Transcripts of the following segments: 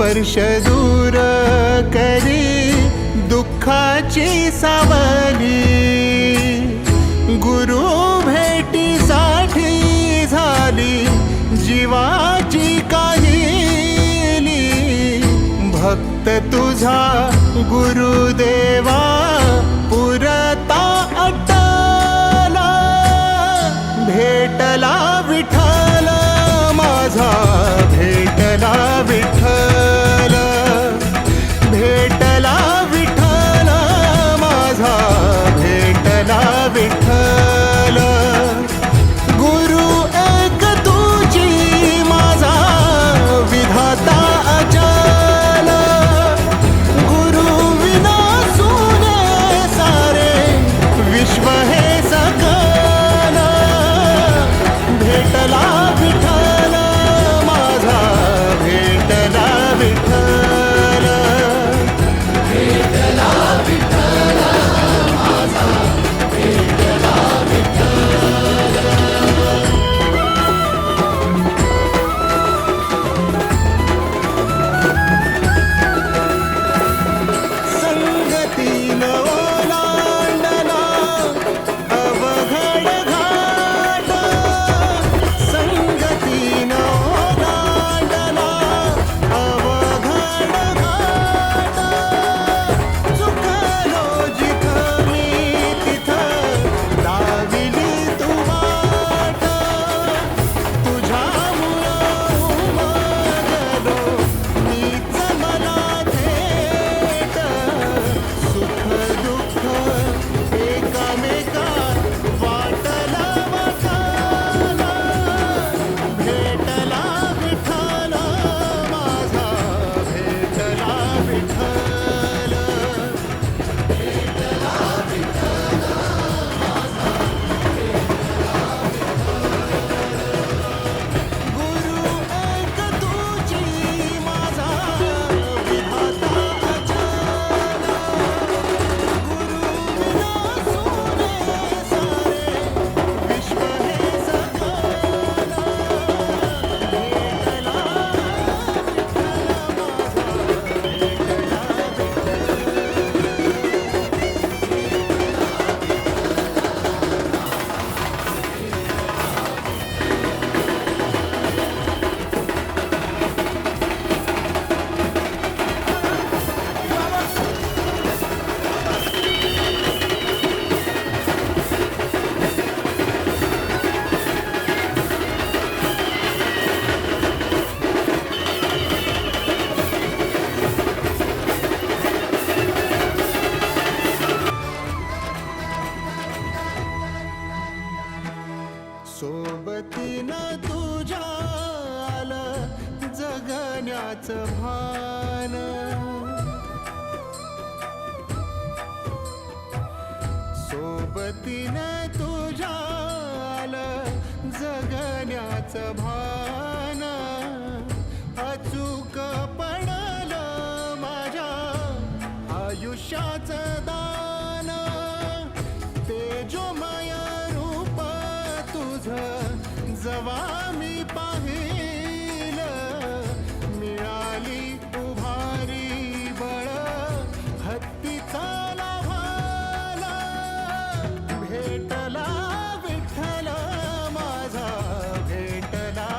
स्पर्श दूर करी दुःखाची सावली, गुरु भेटीसाठी झाली जीवाची काहिली। भक्त तुझा गुरुदेवा पुरता अटला, भेटला विठ्ठल माझा, भेटला विठ्ठल, भेटला विठ्ठल माझा, भेटला विठ्ठल। गुरु एक तुझी माझा विधाता अचल, गुरु विना सुने सारे विश्व हे सकल। भेटला विठ्ठल माझा, भेटला विठ्ठल, भेटला विठ्ठल माझा, भेटला विठ्ठल। संगतीन ओलांडला अवघड घाट, संगतीन ओलांडला अवघड घाट। चुकलो जिथं मी तिथं लाविली तू वाट, तुझ्यामुळं उमगलो मीच मला थेट। सुख दुःख एकामेका वाटला वाटाला, भेटला विठ्ठल माझा, भेटला विठ्ठल, भेटला विठ्ठल माझा, भेटला विठ्ठल। गुरु एक तुझी माझा विधाता अचल, गुरु विना सुने सारे विश्व हे सकल। भेटला विठ्ठल माझा, भेटला सोबतीनं तुझ्या आलं जगण्याचं भान, सोबतीनं तुझ्या आलं जगण्याचं भान। अचूक पडलं माझ्या आयुष्याचं दान, तेजोमय रूप तुझं जवा मी पाहिलं, मिळाली उभारी बळ हत्तीचा लाव्हाला। भेटला विठ्ठल माझा, भेटला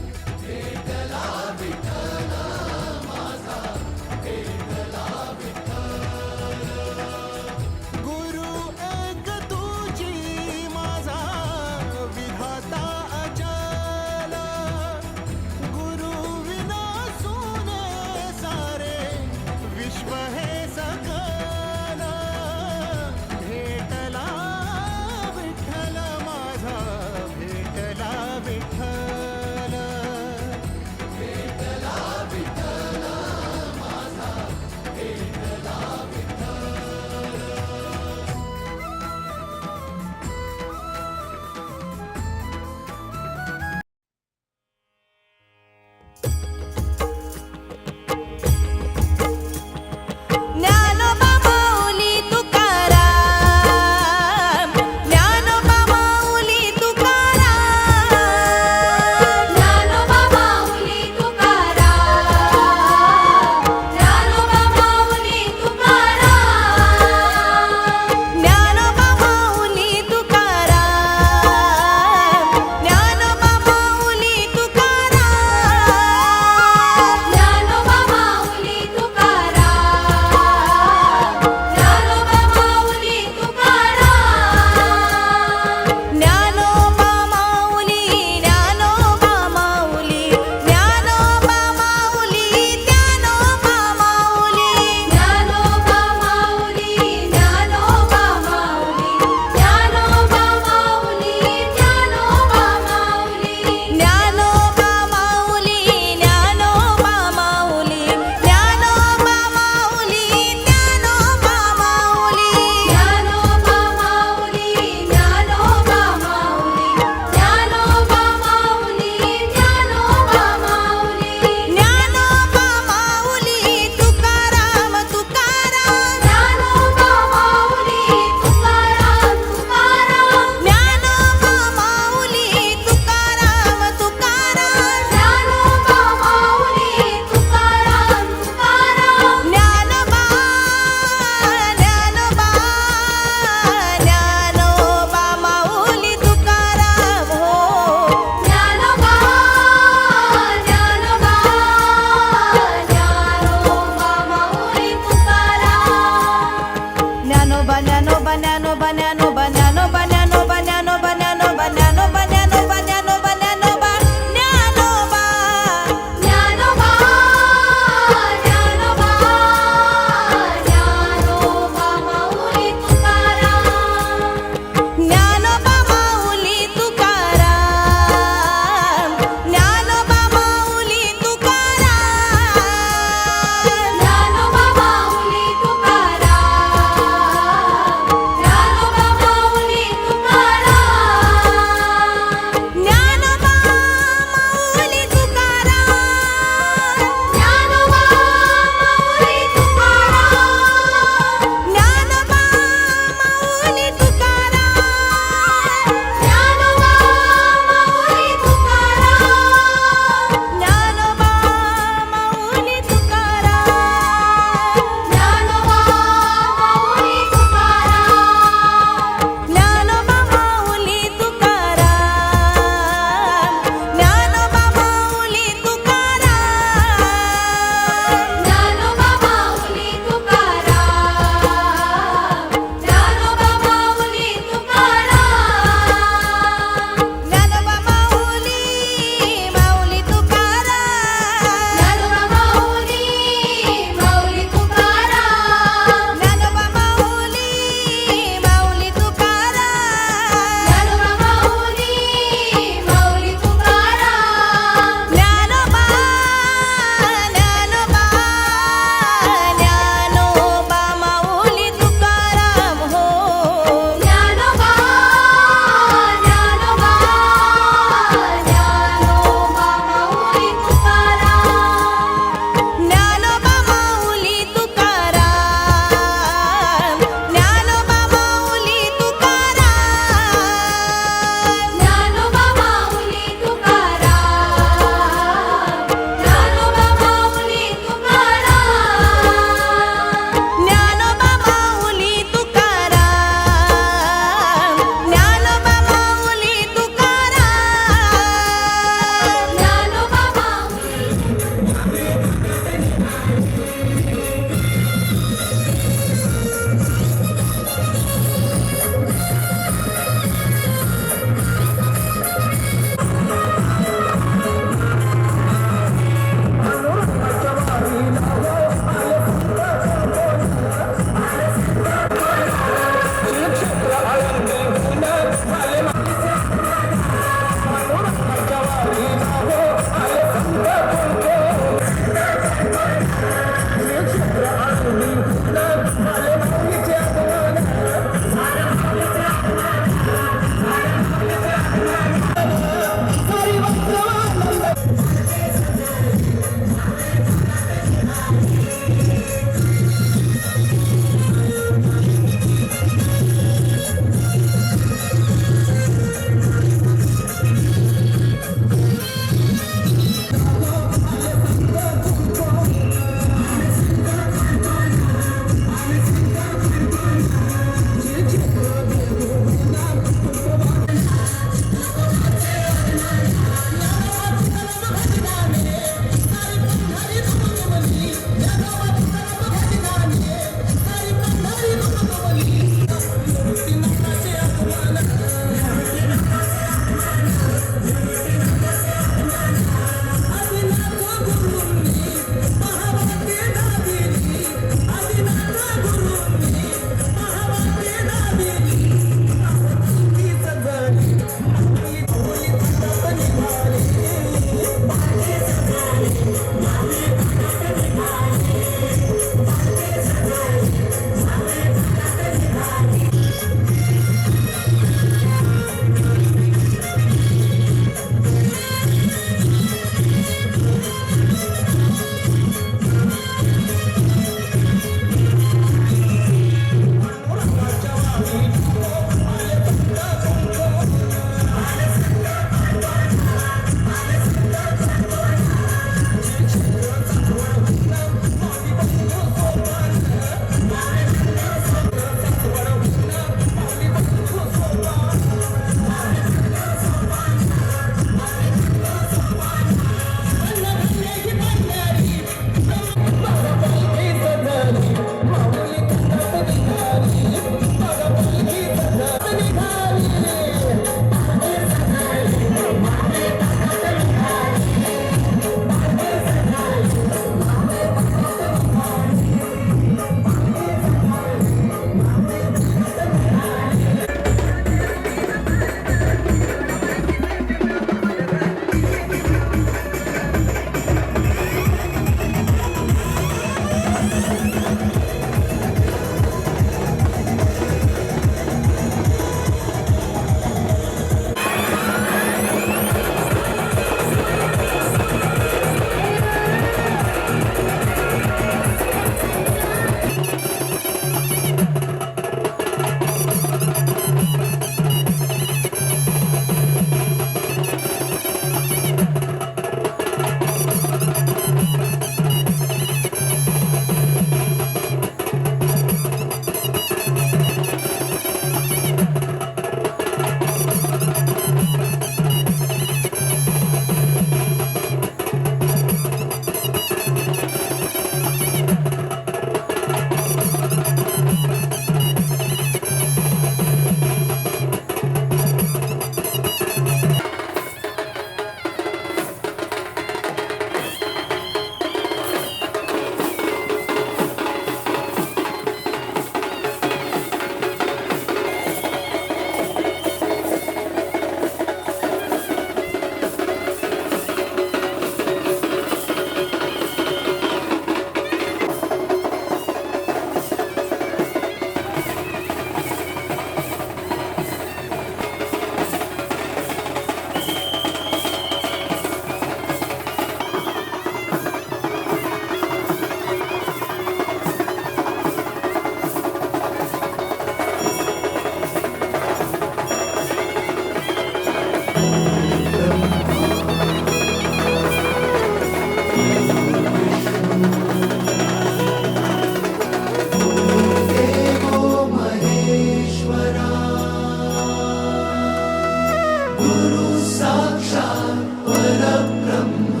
परब्रह्म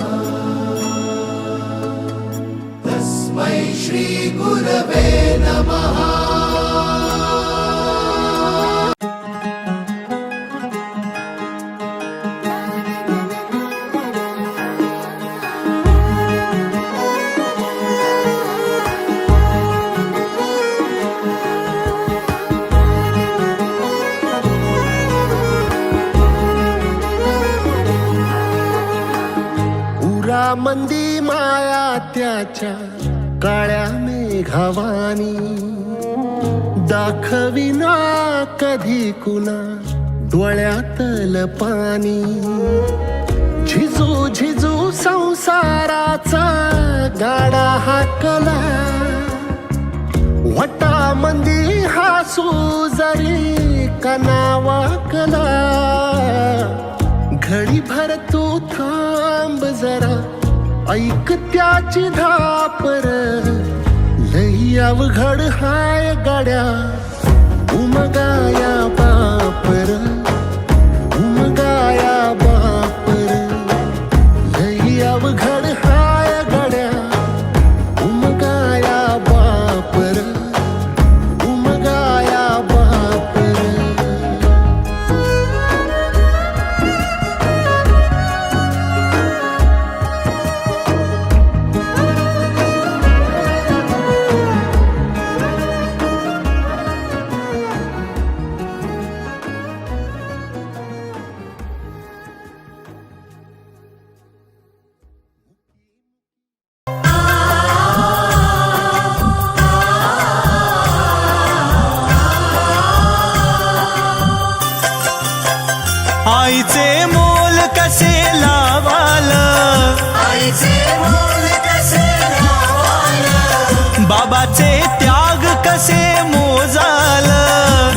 तस्मै श्री गुरवे नमः। मंदी माया त्याच्या काळ्या मेघावानी दाखविना कधी कुणा डोळ्यातल पाणी झिजू झिजू संसाराचा गाडा हाकला वटा मंदी हासू जरी कनावाकला घडी भर तू थांब जरा ऐक त्याची धापर लई अवघड हाय गाड्या उमगाया बापर उमगाया बापर लई अवघड हाय गाड्या उमगाया बापर उमगाया बापर। आईचे मोल कसे लावाल आईचे मोल कसे लावाल बाबाचे त्याग कसे मोजाल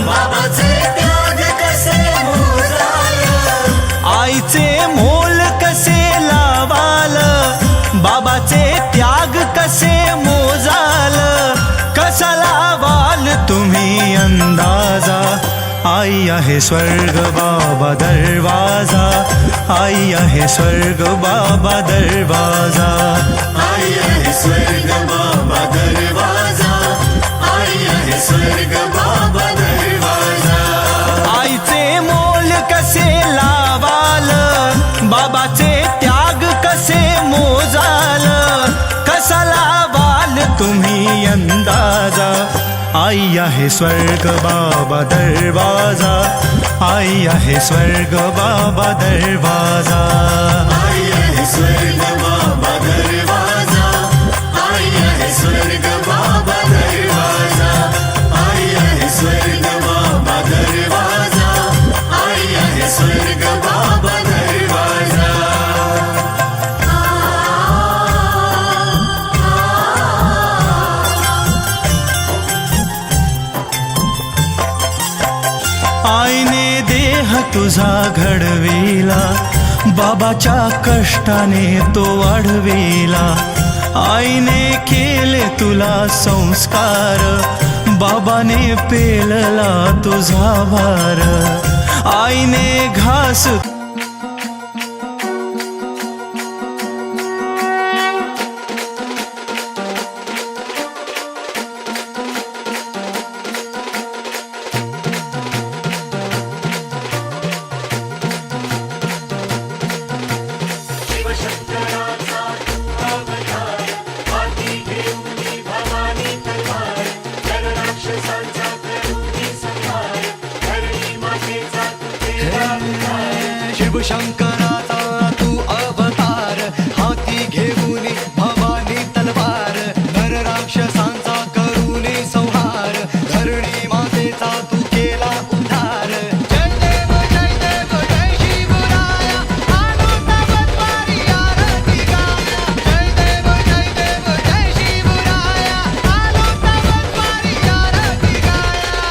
बाबाचे त्याग कसे मोजाल आईचे मोल कसे लावाल बाबाचे त्याग कसे मोजाल कसा लावाल तुम्ही अंदाजा आई आहे स्वर्ग बाबा दरवाजा आई आहे स्वर्ग बाबा दरवाजा आई आहे स्वर्ग बाबा दरवाजा आई आहे स्वर्ग बाबा दरवाजा आईचे मोल कसे लावाल बाबाचे त्याग कसे मोजाल कसा लावाल तुम्ही अंदाजा आई आहे स्वर्ग बाबा दरवाजा आई आहे स्वर्ग बाबा दरवाजा आई आहे स्वर्ग बाबा दरवाजा आई आहे स्वर्ग बाबा दरवाजा आई आहे स्वर्ग बाबा दरवाजा आई आहे स्वर्ग बाबा दरवाजा। आईने देह तुझा घडविला बाबाच्या कष्टाने तो वाढविला आईने केले तुला संस्कार बाबाने पेलला तुझा भार आईने घास शिवशंकराचा तू अवतार हाती घेऊन भवानी तलवार नर राक्षसांचा करून संहार धरणी मातेचा तू केला उद्धार जय देव जय शिवराया आलो तवत्वारी आरती गाया जय देव जय शिवराया आलो तवत्वारी आरती गाया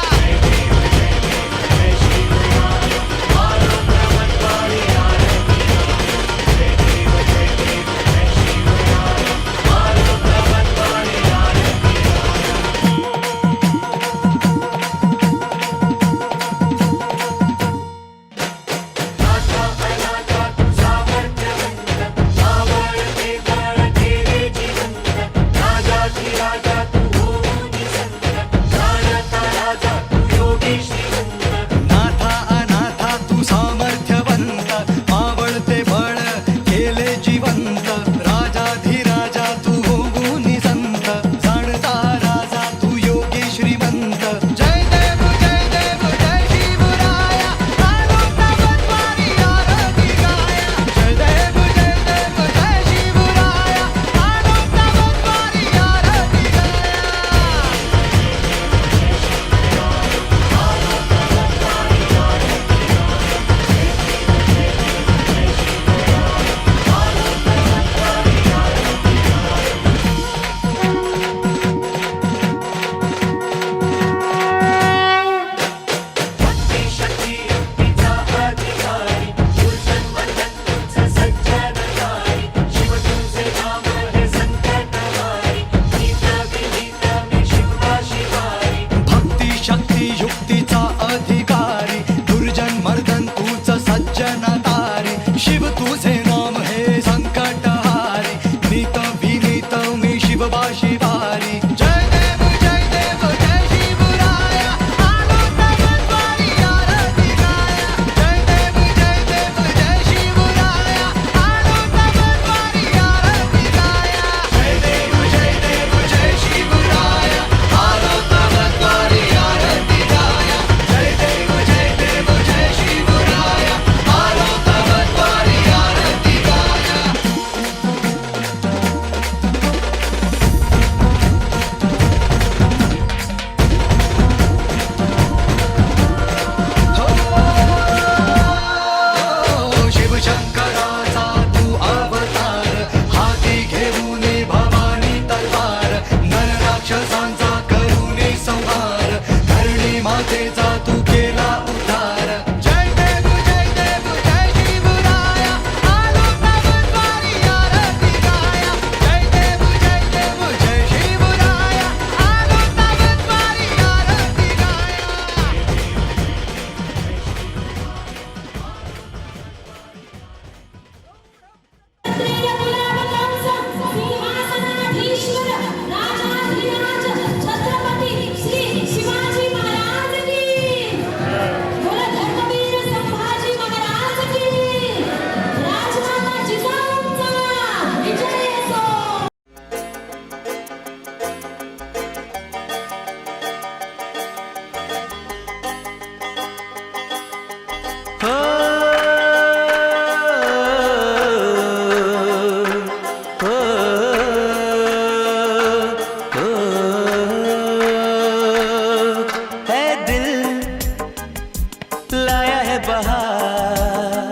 लाया है बहार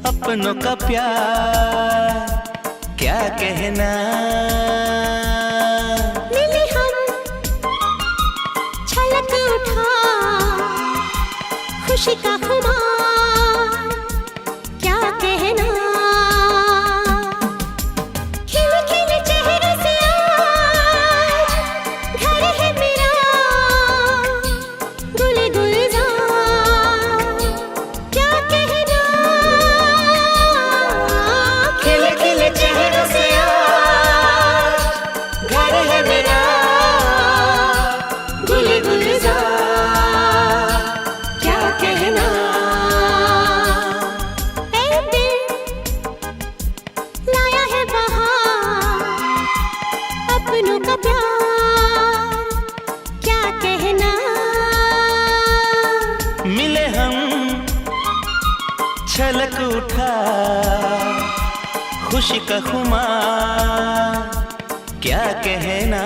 अपनों का प्यार क्या कहना। मिले हम छलक उठा खुशी का खुमार क्या कहना। खिले खिले चेहरे से आज घर है मेरा गुले गुलजार क्या कहना। खिले खिले चेहरे से आज घर है मेरा गुले गुलजार क्या कहना। ऐ दिल लाया है बहार अपनों का प्यार क्या कहना। मिले हम छलक उठा खुशी का खुमार क्या कहना।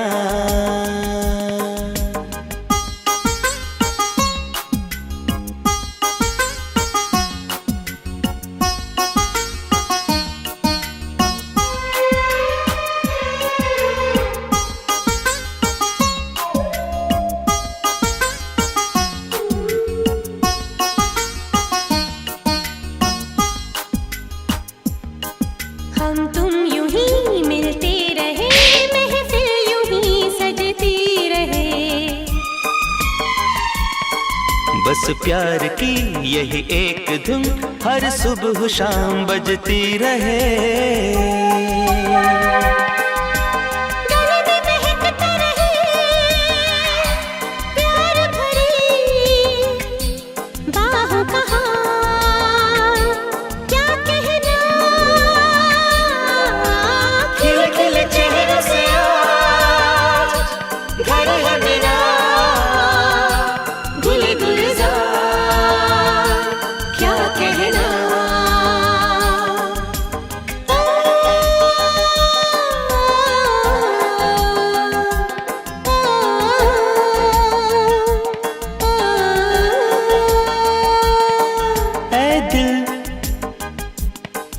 हम तुम यूं ही मिलते रहे महफिल यूं ही सजती रहे। बस प्यार की यही एक धुन हर सुबह शाम बजती रहे। गले में महकता रहे प्यार भरी बाहों का हार क्या कहना। खिले खिले चेहरों से आज घर है मेरा गुले गुलजार क्या कहना। ऐ दिल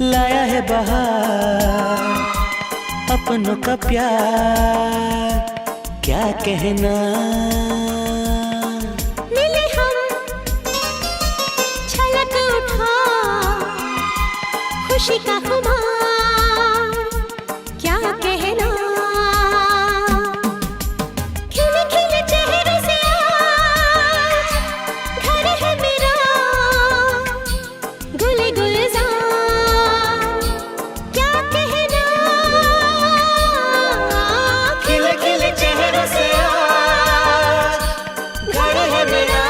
लाया है बहार अपनों का प्यार क्या कहना। मिले हम छलक उठा खुशी का खुमार क्या कहना। खिले खिले चेहरे से आज घर है मेरा गुले गुलजार क्या कहना। खिले खिले चेहरों से आज घर है मेरा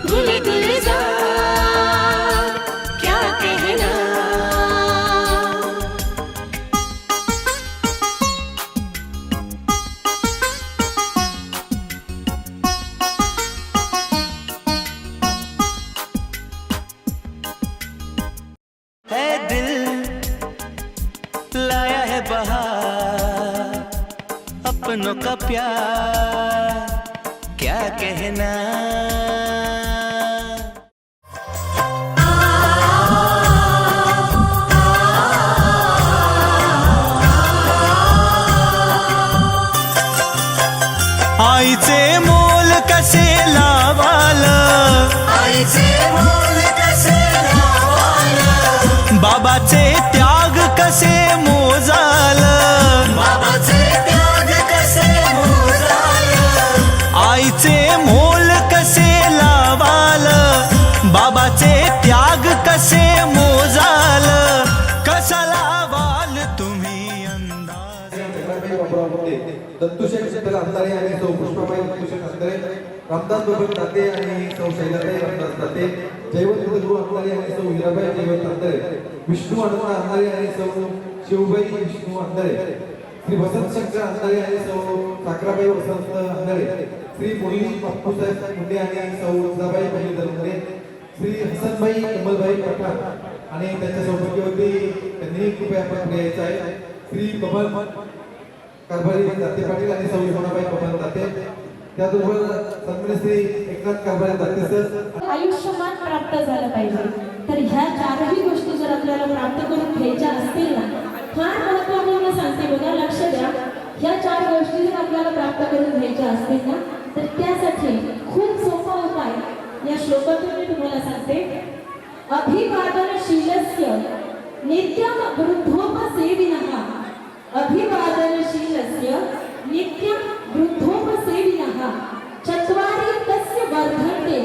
गुले गुलजार क्या कहना। है दिल लाया है बहार अपनों का प्यार क्या कहना। आईचे मोल कसे लावाल आईचे मोल कसे लावाल बाबाचे त्याग कसे मोजाल बाबाचे त्याग कसे मोजाल आईचे मोल कसे लावाल बाबाचे त्याग कसे मोजाल कसा लावाल तुम्ही अंदाज। दत्तूशेठ चित्तल अंधारे आणि सौ पुष्पाबाई दत्तूशेठ अंधारे, रामदास बाबा ताते आणि सौ शैलाताई रामदास ताते, जयवंत गुरु अंधारे आणि सौ हिराबाई जयवंत अंधारे, विष्णू अनंत अंधारे आणि सौ शिवबाई विष्णू अंधारे, श्री वसंत शंकर अंधारे आणि सौ साखराबाई वसंत अंधारे, श्री मुरली बापूसाहेब मुंडे आणि सौ उजाबाई बहिणी अंधारे, श्री हसनबाई कमलबाई पठाण आणि त्यांच्या सौभाग्यवती त्यांनी कृपया आपण पुढे यायचं आहे. श्री बबन कारभारी दाते पाटील आणि सौ सोनाबाई बबन दाते त्याचबरोबर सन्माननीय श्री एकनाथ कारभारी दत्ते सर आयुष्यमान प्राप्त झालं पाहिजे. तर ह्या चारही गोष्टी जर आपल्याला प्राप्त करून घ्यायच्या असतील ना, फार महत्त्वपूर्ण सांगते बघा, लक्ष द्या. ह्या 4 गोष्टी जर आपल्याला प्राप्त करून घ्यायच्या असतील ना, तर त्यासाठी खूप सोपा उपाय या श्लोकातून मी तुम्हाला सांगते. अभिवादनशीलस्य नित्यं वृद्धोपसेविनः, अभिवादनशीलस्य नित्यं वृद्धोपसेविनः, चत्वारि तस्य वर्धन्ते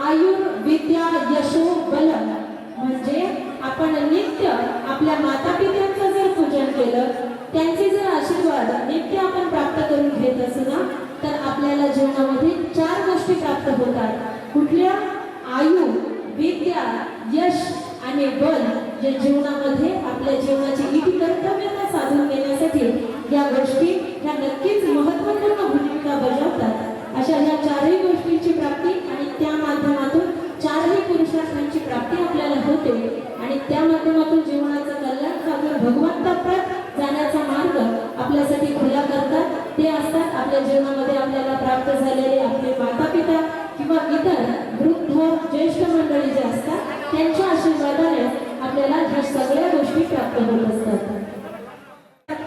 आयुर्विद्या यशो बलम्. म्हणजे आपण नित्य आपल्या मातापित्यांचं जर पूजन केलं, त्यांचे जर आशीर्वाद नित्य आपण प्राप्त करून घेत असू ना, तर आपल्याला जीवनामध्ये 4 गोष्टी प्राप्त होतात. कुठल्या? आयु, विद्या, यश आणि बल. जे जीवनामध्ये आपल्या जीवनाची इति कर्तव्यता साधून घेण्यासाठी या गोष्टी ह्या नक्कीच महत्त्वपूर्ण भूमिका बजावतात. अशा ह्या 4ही गोष्टींची प्राप्ती आणि त्या माध्यमातून 4ही पुरुषार्थांची प्राप्ती आपल्याला होते आणि त्या माध्यमातून जीवनाचं कल्याण साधून भगवंताप्रत जाण्याचा मार्ग आपल्यासाठी खुला करतात. ते असतात आपल्या जीवनामध्ये आपल्याला प्राप्त झालेले आपले माता पिता किंवा इतर वृद्ध ज्येष्ठ मंडळी जे असतात, त्यांच्या आशीर्वादाने आपल्याला ह्या सगळ्या गोष्टी प्राप्त होत असतात.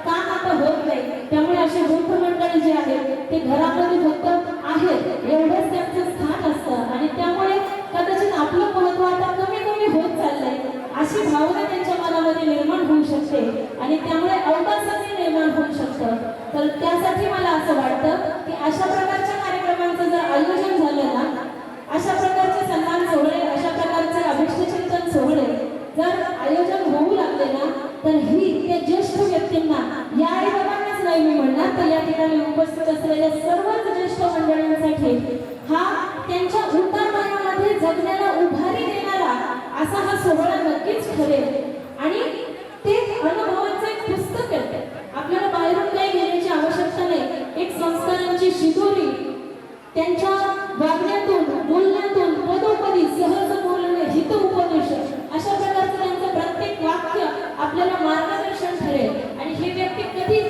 काम आता होत नाही, त्यामुळे असे वृद्ध मंडळी जे आहेत ते घरामध्ये फक्त आहेत एवढंच त्यांचं स्थान असतं आणि त्यामुळे कदाचित आपलं महत्त्व आता कमी कमी होत चाललंय अशी भावना त्यांच्या मनामध्ये निर्माण होऊ शकते आणि त्यामुळे अवकाशाचे निर्माण होऊ शकतं. तर त्यासाठी मला असं वाटतं की अशा प्रकारच्या कार्यक्रमांचं जर आयोजन झालं ना, अशा प्रकारचे सन्मान सोहळे, अशा प्रकारचे अभिष्टचिंतन सोहळे जर आयोजन होऊ लागले ना, तर ही त्या ज्येष्ठ व्यक्तींना, या आई बाबांनाच नाही मी म्हणणार, तर या ठिकाणी उपस्थित असलेल्या सर्वच ज्येष्ठ मंडळींसाठी हा त्यांच्या उतारवयामध्ये जगण्याला उभारी देणारा असा हा सोहळा नक्कीच ठरेल. आणि ते अनुभवांचं एक पुस्तक आहे. आपल्याला बाहेरून काही घेण्याची आवश्यकता नाही. एक संस्कारांची शिदोरी त्यांच्या वागण्यातून, बोलण्यातून, पदोपदी सहज बोलणे, हित उपदेश, अशा प्रकारचं त्यांचं प्रत्येक वाक्य आपल्याला मार्गदर्शन ठरेल. आणि हे व्यक्ती कधी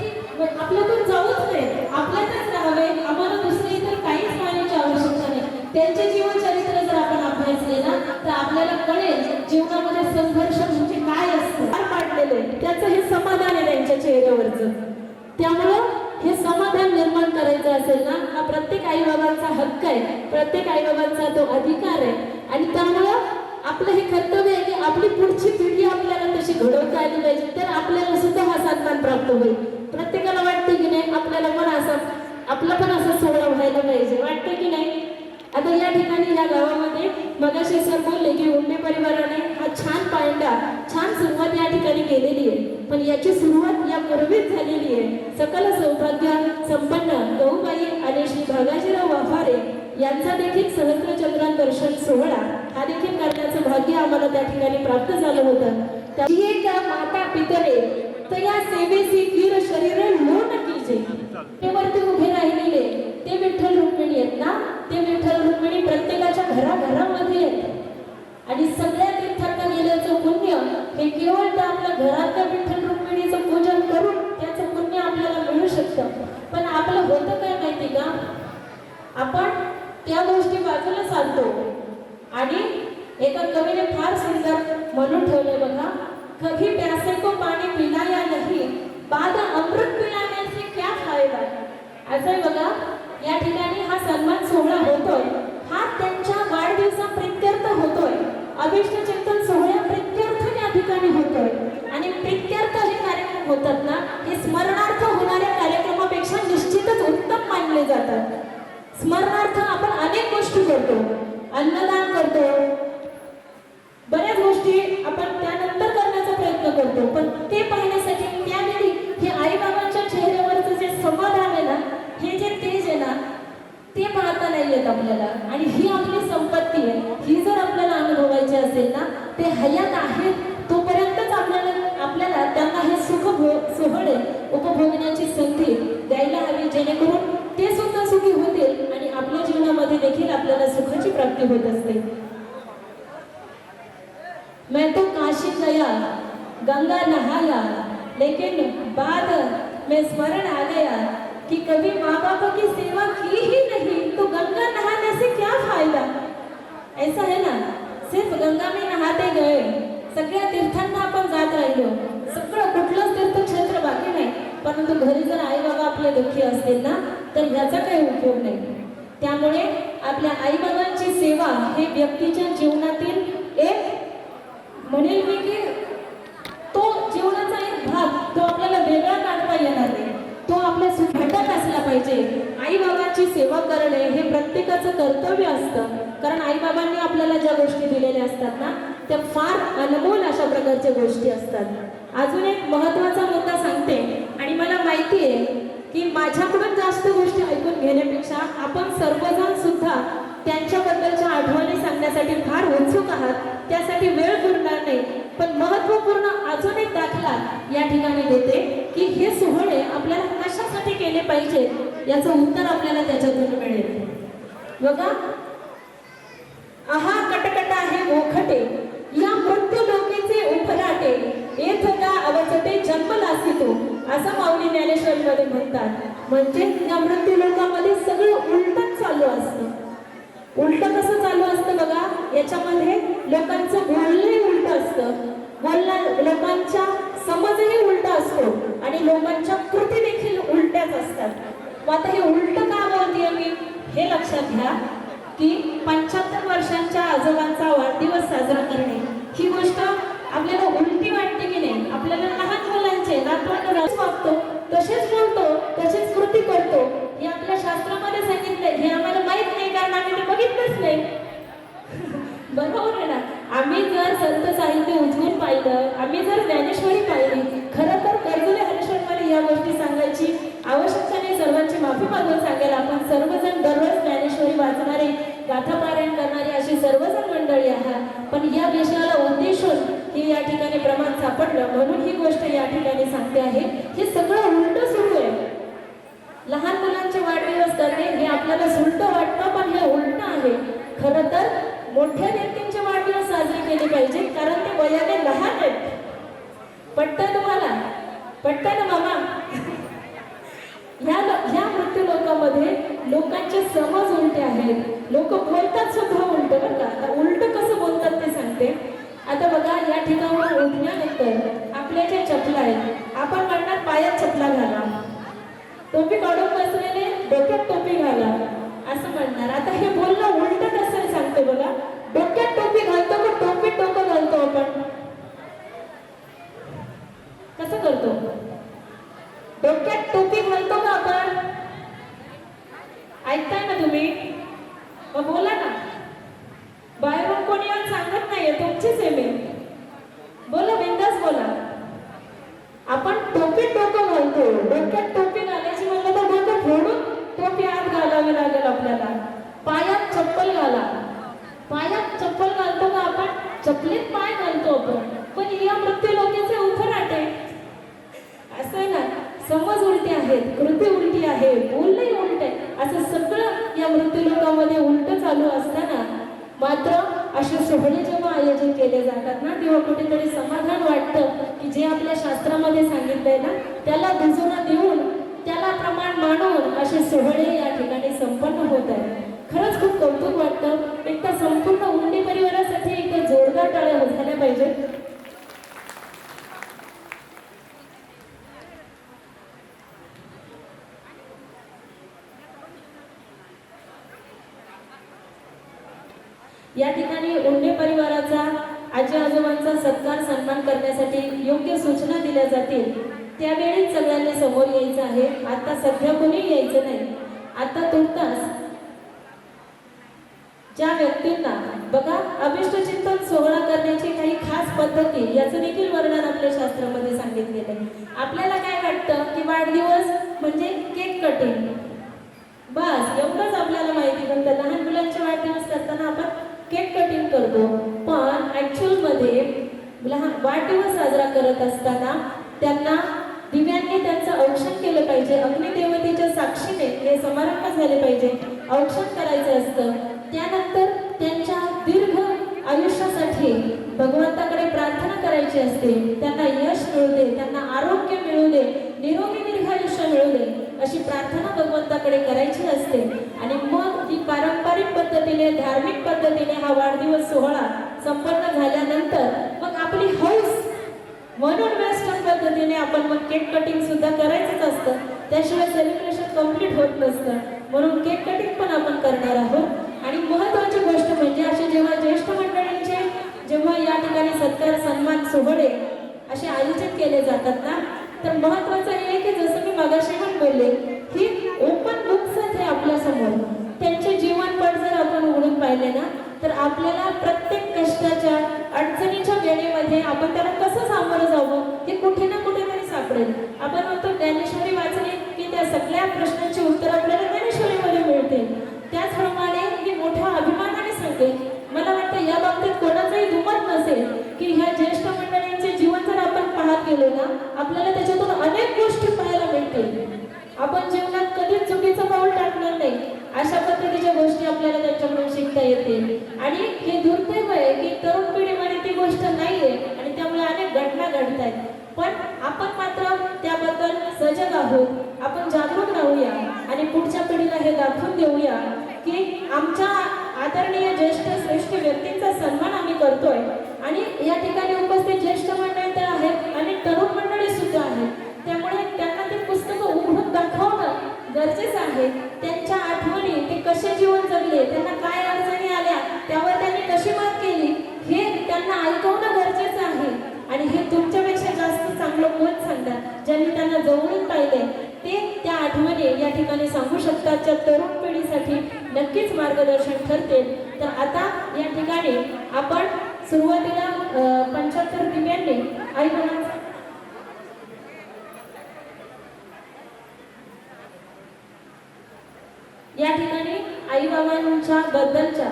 आपल्यातून जाऊच नये, आपल्यातच राहावे, आम्हाला दुसरी इतर काहीच मानण्याची आवश्यकता नाही. त्यांचे जीवनचरित्र जर आपण अभ्यासले ना, तर आपल्याला कळेल जीवनामध्ये संघर्ष म्हणजे काय असतं. पार पाडलेले त्याचं हे समाधान आहे त्यांच्या चेहऱ्यावरचं. त्यामुळं हे समाधान निर्माण करायचं असेल ना, हा प्रत्येक आई बाबांचा हक्क आहे, प्रत्येक आई बाबांचा तो अधिकार आहे. आणि त्यामुळं आपलं हे कर्तव्य आहे की आपली पुढची पिढी आपल्याला तशी घडवता आली पाहिजे, तर आपल्याला सुद्धा हा सन्मान प्राप्त होईल. प्रत्येकाला वाटते की नाही आपल्याला पण असं, आपला पण असं सोहळा व्हायला पाहिजे, वाटतं की नाही. आता या ठिकाणी या गावामध्ये मगाशी सर बोलले की उंडे परिवाराने हा छान पायंडा, छान सुरुवात या ठिकाणी केलेली आहे. पण याची सुरुवात या पूर्वीच झालेली आहे. सकल सौभाग्य संपन्न गौबाई आणि श्री भागाजीराव वाफारे यांचा देखील सहस्त्रचंद्रान दर्शन सोहळा हा देखील करण्याचं भाग्य आम्हाला त्या ठिकाणी प्राप्त झालं होतं. त्या माता पितरे तया सेवेसी वीर शरीर लोण कीजे, ते वरती उभे राहिलेले ते विठ्ठल रुक्मिणी आहेत ना, ते विठ्ठल रुक्मिणी प्रत्येकाच्या घराघरामध्ये आहेत आणि सगळ्या तीर्थांना गेल्याचं पुण्य हे केवळ त्या आपल्या घरातल्या विठ्ठल रुक्मिणीचं पूजन करून त्याचं पुण्य आपल्याला मिळू शकतं. पण आपलं होतं काय माहिती का, आपण त्या गोष्टी बाजूला साधतो. आणि एका कवीने फार सुंदर म्हणून ठेवलंय बघा, कभी प्यासे को पाणी पिलाया नहीं, बाद अमृत पिलाने से क्या फायदा. असं आहे बघा, या ठिकाणी हा सन्मान सोहळा होतोय, हा त्यांच्या वाढदिवसाप्रित्यर्थ होतोय, अभिष्ट चिंतन सोहळ्या प्रित्यर्थ या ठिकाणी होतोय. आणि प्रित्यर्थ जे कार्यक्रम होतात ना, हे स्मरणार्थ होणाऱ्या कार्यक्रमापेक्षा निश्चितच उत्तम मानले जातात. स्मरणार्थ आपण अनेक गोष्टी करतो, अन्नदान करतो, बऱ्याच गोष्टी आपण त्यानंतर करण्याचा प्रयत्न करतो. पण ते पाहण्यासाठी त्यावेळी हे आई बाबांच्या चेहऱ्यावरचं जे समाधान आहे ना, हे जे तेज आहे ना, ते पाहता नाही येत आपल्याला. आणि ही आपली संपत्ती आहे. ही जर आपल्याला अनुभवायची असेल ना, ते हयात आहेत तोपर्यंतच आपल्याला त्यांना हे सोहळे उपभोगण्याची संधी द्यायला हवी, जेणेकरून ते सुद्धा सुखी होतील आणि आपल्या जीवनामध्ये देखील आपल्याला सुखाची प्राप्ती होत असते. मैं तो काशी गया, गंगा नहाया, लेकिन बाद में स्मरण आ गया कि कभी माँ बाप की सेवा की ही नहीं तो गंगा नहाने से क्या फायदा। ऐसा है ना, सिर्फ गंगा में नहाते गए, सगळ्या तीर्थांना आपण जात राहिलो, सगळं कुठलंच तीर्थक्षेत्र बाकी नाही, परंतु घरी जर आई बाबा आपले दुःखी असतील ना तर ह्याचा काही उपयोग नाही. त्यामुळे आपल्या आई बाबांची सेवा हे व्यक्तीच्या जीवनातील एक म्हणेल मी की तो जीवनाचा एक भाग, तो आपल्याला वेगळा काढता येणार नाही, तो आपल्या घटक असला पाहिजे. आई बाबांची सेवा करणे हे प्रत्येकाचं कर्तव्य असतं, कारण आई बाबांनी आपल्याला ज्या गोष्टी दिलेल्या असतात ना त्या फार अनमोल अशा प्रकारच्या गोष्टी असतात. अजून एक महत्त्वाचा मुद्दा सांगते, आणि मला माहिती आहे की माझ्याकडून जास्त गोष्टी ऐकून घेण्यापेक्षा आपण सर्वजण सुद्धा त्यांच्याबद्दलच्या आठवणी सांगण्यासाठी फार उत्सुक आहात, त्यासाठी वेळ पुरणार नाही. पण महत्त्वपूर्ण अजून एक दाखला या ठिकाणी देते की हे सोहळे आपल्याला कशासाठी केले पाहिजे याचं उत्तर आपल्याला त्याच्यातून मिळेल. बघा, आहा कटकट आहे मोखटे या मृत्यू लोकेचे उफराटे येत का अवचटे जन्मलासी तो, असं माऊली ज्ञानेश्वरीमध्ये म्हणतात. म्हणजे या मृत्यू लोकांमध्ये सगळं उलटच चालू असतं. उलट कसं चालू असतं बघा, याच्यामध्ये लोकांचं बोलणंही उलट असतं, लोकांच्या समजही उलट असतो आणि लोकांच्या कृती देखील उलट्याच असतात. मग आता हे उलट का बोलतेय मी हे लक्षात घ्या की 75 वर्षांच्या आजोबांचा वाढदिवस साजरा करणे ही गोष्ट आपल्याला उलटी वाटते की नाही. आपल्याला लहान मुलांचे नातवंड वागतो, तसेच बोलतो, तसेच कृती करतो, हे आपल्या शास्त्रामध्ये सांगितलंय. हे आम्हाला माहित नाही कारण आम्ही ते बघितलंच नाही. बरोबर आहे ना. आम्ही जर संत साहित्य उजवून पाहिलं, आम्ही जर ज्ञानेश्वरी पाहिली, खरं तर कर्जुले हरेश्वरमध्ये या गोष्टी सांगायची आवश्यकता नाही. सर्वांची माफी मागून सांगेल, आपण सर्वजण दररोज ज्ञानेश्वरी वाचणारे, गाथा पारायण करणारे अशी सर्वजण मंडळी आहात. पण या विषयाला उद्देशून हे या ठिकाणी प्रमाण सापडलं म्हणून ही गोष्ट या ठिकाणी सांगते आहे. हे सगळं उलट सुरू आहे. लहान मुलांचे वाढदिवस करणे हे आपल्याला सुलट वाटतं, पण हे उलट आहे. खरं तर मोठ्या व्यक्तींचे वाढदिवस साजरे केले पाहिजे कारण ते वयाने लहान आहेत. पटतं तुम्हाला? पटतं ना मामा? ह्या मृत्यू लोकांमध्ये लोकांचे समज उलटे आहेत, लोक बोलतात सुद्धा उलट. बरं का, आता उलट कसं बोलतात ते सांगते. आता बघा, या ठिकाणावर उठल्यानंतर आपल्या ज्या चपला आहेत, आपण म्हणणार पायात चपला घाला, टोपी काढून बसलेले डोक्यात टोपी घाला असं म्हणणार. आता हे बोलणं उलट कसं सांगते बघा. डोक्यात टोपी घालतो का टोपीत डोकं घालतो आपण? कसं करतो? डोक्यात टोपी घालतो का आपण? ऐकताय ना तुम्ही? मग बोला ना. बाहेरून कोणी येऊन सांगत नाहीये, तुमचीच आहे मी. बोला, बिंदास बोला. आपण टोपीत डोकं घालतो, डोक्यात टोपी घालायची म्हणलं तर डोकं फोडून टोपी आत घालावी लागेल आपल्याला. पायात चप्पल घाला. पायात चप्पल घालतो का आपण? चपलीत पाय घालतो आपण. पण या मृत्यू लोकांचे उफराटे असं आहे ना, समज उलटी आहेत, कृती उलटी आहे, बोलणंही उलट आहे. असं सगळं या मृत्यू लोकांमध्ये उलट चालू असताना मात्र असे सोहळे जेव्हा आयोजित केले जातात ना तेव्हा कुठेतरी समाधान वाटतं की जे आपल्या शास्त्रामध्ये सांगितलंय ना त्याला दुजोरा देऊन, त्याला प्रमाण मानून असे सोहळे या ठिकाणी संपन्न होत आहेत. खरंच खूप कौतुक वाटतं. एक तर संपूर्ण उंडी परिवारासाठी एक जोरदार टाळ्या झाल्या पाहिजेत. या ठिकाणी उंडे परिवाराचा आजी आजोबांचा सत्कार सन्मान करण्यासाठी योग्य सूचना दिल्या जातील. त्यावेळीच सगळ्यांनी समोर यायचं आहे. आता सध्या कोणी यायचं नाही. आता तुर्तास ज्या व्यक्तींना बघा अभिष्ट चिंतन सोहळा करण्याची काही खास पद्धती याचं देखील वर्णन आपल्या शास्त्रामध्ये सांगितलेलं आहे. आपल्याला काय वाटतं की वाढदिवस म्हणजे केक कटिंग, बस एवढंच आपल्याला माहिती. पण लहान मुलांचे वाढदिवस करताना आपण केक कटिंग करतो, पण ॲक्च्युअलमध्ये लहान वाढदिवस साजरा करत असताना त्यांना दिव्यांनी त्यांचं औक्षण केलं पाहिजे. अग्निदेवतेच्या साक्षीने हे समारंभ झाले पाहिजे. औक्षण करायचं असतं. त्यानंतर त्यांच्या दीर्घ आयुष्यासाठी भगवंताकडे प्रार्थना करायची असते. त्यांना यश मिळू दे, त्यांना आरोग्य मिळू दे, निरोगी दीर्घायुष्य मिळू दे अशी प्रार्थना भगवंताकडे करायची असते आणि मग ती पारंपरिक पद्धतीने धार्मिक पद्धतीने हा वाढदिवस सोहळा संपन्न झाल्यानंतर मग आपली हौस म्हणून वेस्टर्न पद्धतीने आपण मग केक कटिंग सुद्धा करायचंच असतं, त्याशिवाय सेलिब्रेशन कम्प्लीट होत नसतं. म्हणून केक कटिंग पण आपण करणार आहोत. आणि महत्त्वाची गोष्ट म्हणजे असे जेव्हा ज्येष्ठ मंडळींचे जेव्हा या ठिकाणी सत्कार सन्मान सोहळे असे आयोजित केले जातात ना, तर महत्त्वाचं हे आहे की जसं मी मगाशी पण बोलले ही ओपन बुक्स आहे आपल्या समोर. त्यांचे जीवनपट जर आपण उघडून पाहिले ना तर आपल्याला प्रत्येक कष्टाच्या अडचणीच्या वेळेमध्ये आपण त्याला कसं सामोरं जावं हे कुठे ना कुठेतरी सापडेल. आपण म्हणतो ज्ञानेश्वरी वाचली की त्या सगळ्या प्रश्नांची उत्तर आपल्याला ज्ञानेश्वरीमध्ये मिळते. त्याचप्रमाणे मी मोठ्या अभिमानाने सांगते, मला वाटतं या बाबतीत कोणाचंही दुमत नसेल की ह्या ज्येष्ठ मंडळींचे जीवन जर आपण पाहत गेलो ना आपल्याला त्याच्यातून अनेक गोष्टी पाहायला मिळतील. आपण जीवनात कधीच चुकीचं पाऊल टाकणार नाही, अशा पद्धतीच्या गोष्टी आपल्याला त्यांच्याकडून शिकता येतील. आणि हे दुर्दैव आहे की तरुण पिढीमध्ये ती गोष्ट नाहीये आणि त्यामुळे अनेक घटना घडत आहेत. पण आपण मात्र त्याबद्दल सजग आहोत. आपण जागरूक राहूया आणि पुढच्या पिढीला हे दाखवून देऊया की आमच्या आदरणीय ज्येष्ठ श्रेष्ठ व्यक्तींचा सन्मान आम्ही करतोय. आणि या ठिकाणी उपस्थित ज्येष्ठ मंडळी तर आहेत आणि तरुण मंडळी सुद्धा आहेत, त्यामुळे त्यांना ते पुस्तकं उघडून दाखवणं गरजेचं आहे. त्यांच्या आठवणी ते कसे जीवन जगले, त्यांना काय अडचणी आल्या, त्यावर त्यांनी कशी मात केली हे त्यांना ऐकवणं गरजेचं आहे. आणि हे तुमच्यापेक्षा जास्त चांगलं कोण सांगतात, ज्यांनी त्यांना जवळून पाहिले ते त्या आठवणी या ठिकाणी सांगू शकतात. त्या तरुण पिढीसाठी नक्कीच मार्गदर्शन ठरतील. तर आता या ठिकाणी आपण सुरुवातीला 75 दिव्यांनी आई बाबांचा या ठिकाणी आई बाबांच्या बद्दलच्या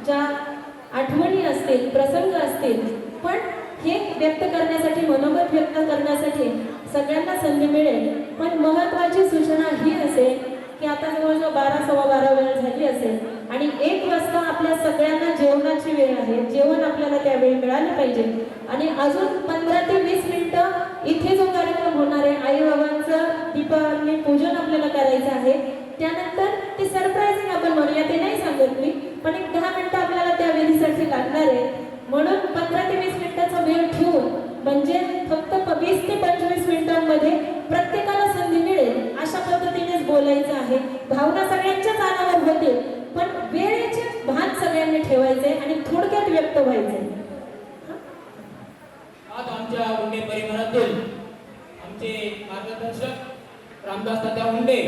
ज्या आठवणी असतील, प्रसंग असतील, पण हे व्यक्त करण्यासाठी मनोगत व्यक्त करण्यासाठी सगळ्यांना संधी मिळेल. पण महत्त्वाची सूचना ही असेल की आता जवळजवळ 12-12:15 वेळ झाली असेल आणि 1 वाजता आपल्या सगळ्यांना जेवणाची वेळ आहे. जेवण आपल्याला त्यावेळी मिळालं पाहिजे. आणि अजून 15 ते 20 मिनिटं इथे जो कार्यक्रम होणार आहे आई बाबांचं दीपावली पूजन आपल्याला करायचं आहे. त्यानंतर ते सरप्राइझिंग आपण म्हणूया, ते नाही सांगत मी, पण एक 10 मिनिटं आपल्याला त्या विधीसाठी लागणार आहे. म्हणून 15 ते 20 मिनिटाचा वेळ ठेवून म्हणजे फक्त 20 ते 25 मिनिटांमध्ये प्रत्येकाला संधी मिळेल अशा पद्धतीनेच बोलायचं आहे. भावना सगळ्यांच्याच अनावर होतील, पण वेळेचे भान सगळ्यांनी ठेवायचे आणि थोडक्यात व्यक्त व्हायचे. आज आमच्या उंडे परिवारातील आमचे मार्गदर्शक रामदास तात्या उंडे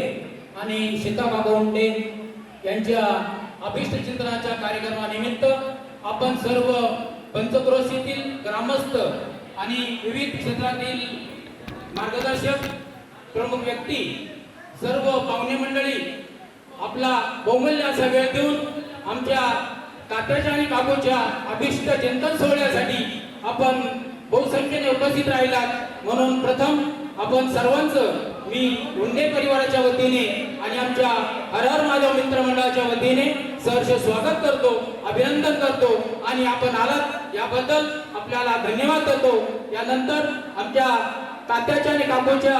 आणि सीताबाबा उंडे यांच्या अभिष्ट चिंतनाच्या कार्यक्रमानिमित्त आपण सर्व पंचक्रोशीतील ग्रामस्थ आणि विविध क्षेत्रातील मार्गदर्शक प्रमुख व्यक्ती सर्व पाहुणे मंडळी आपला बहुमूल्य असा वेळ देऊन आमच्या तात्याच्या आणि काकूच्या अभिष्ट चिंतन सोहळ्यासाठी आपण बहुसंख्येने उपस्थित राहिलात. म्हणून प्रथम आपण सर्वांचं मी उंडे परिवाराच्या वतीने आणि आमच्या हर हर महादेव मित्र मंडळाच्या वतीने सहर्ष स्वागत करतो, अभिनंदन करतो आणि आपण आलात याबद्दल आपल्याला धन्यवाद देतो. यानंतर आमच्या तात्याच्या आणि काकूच्या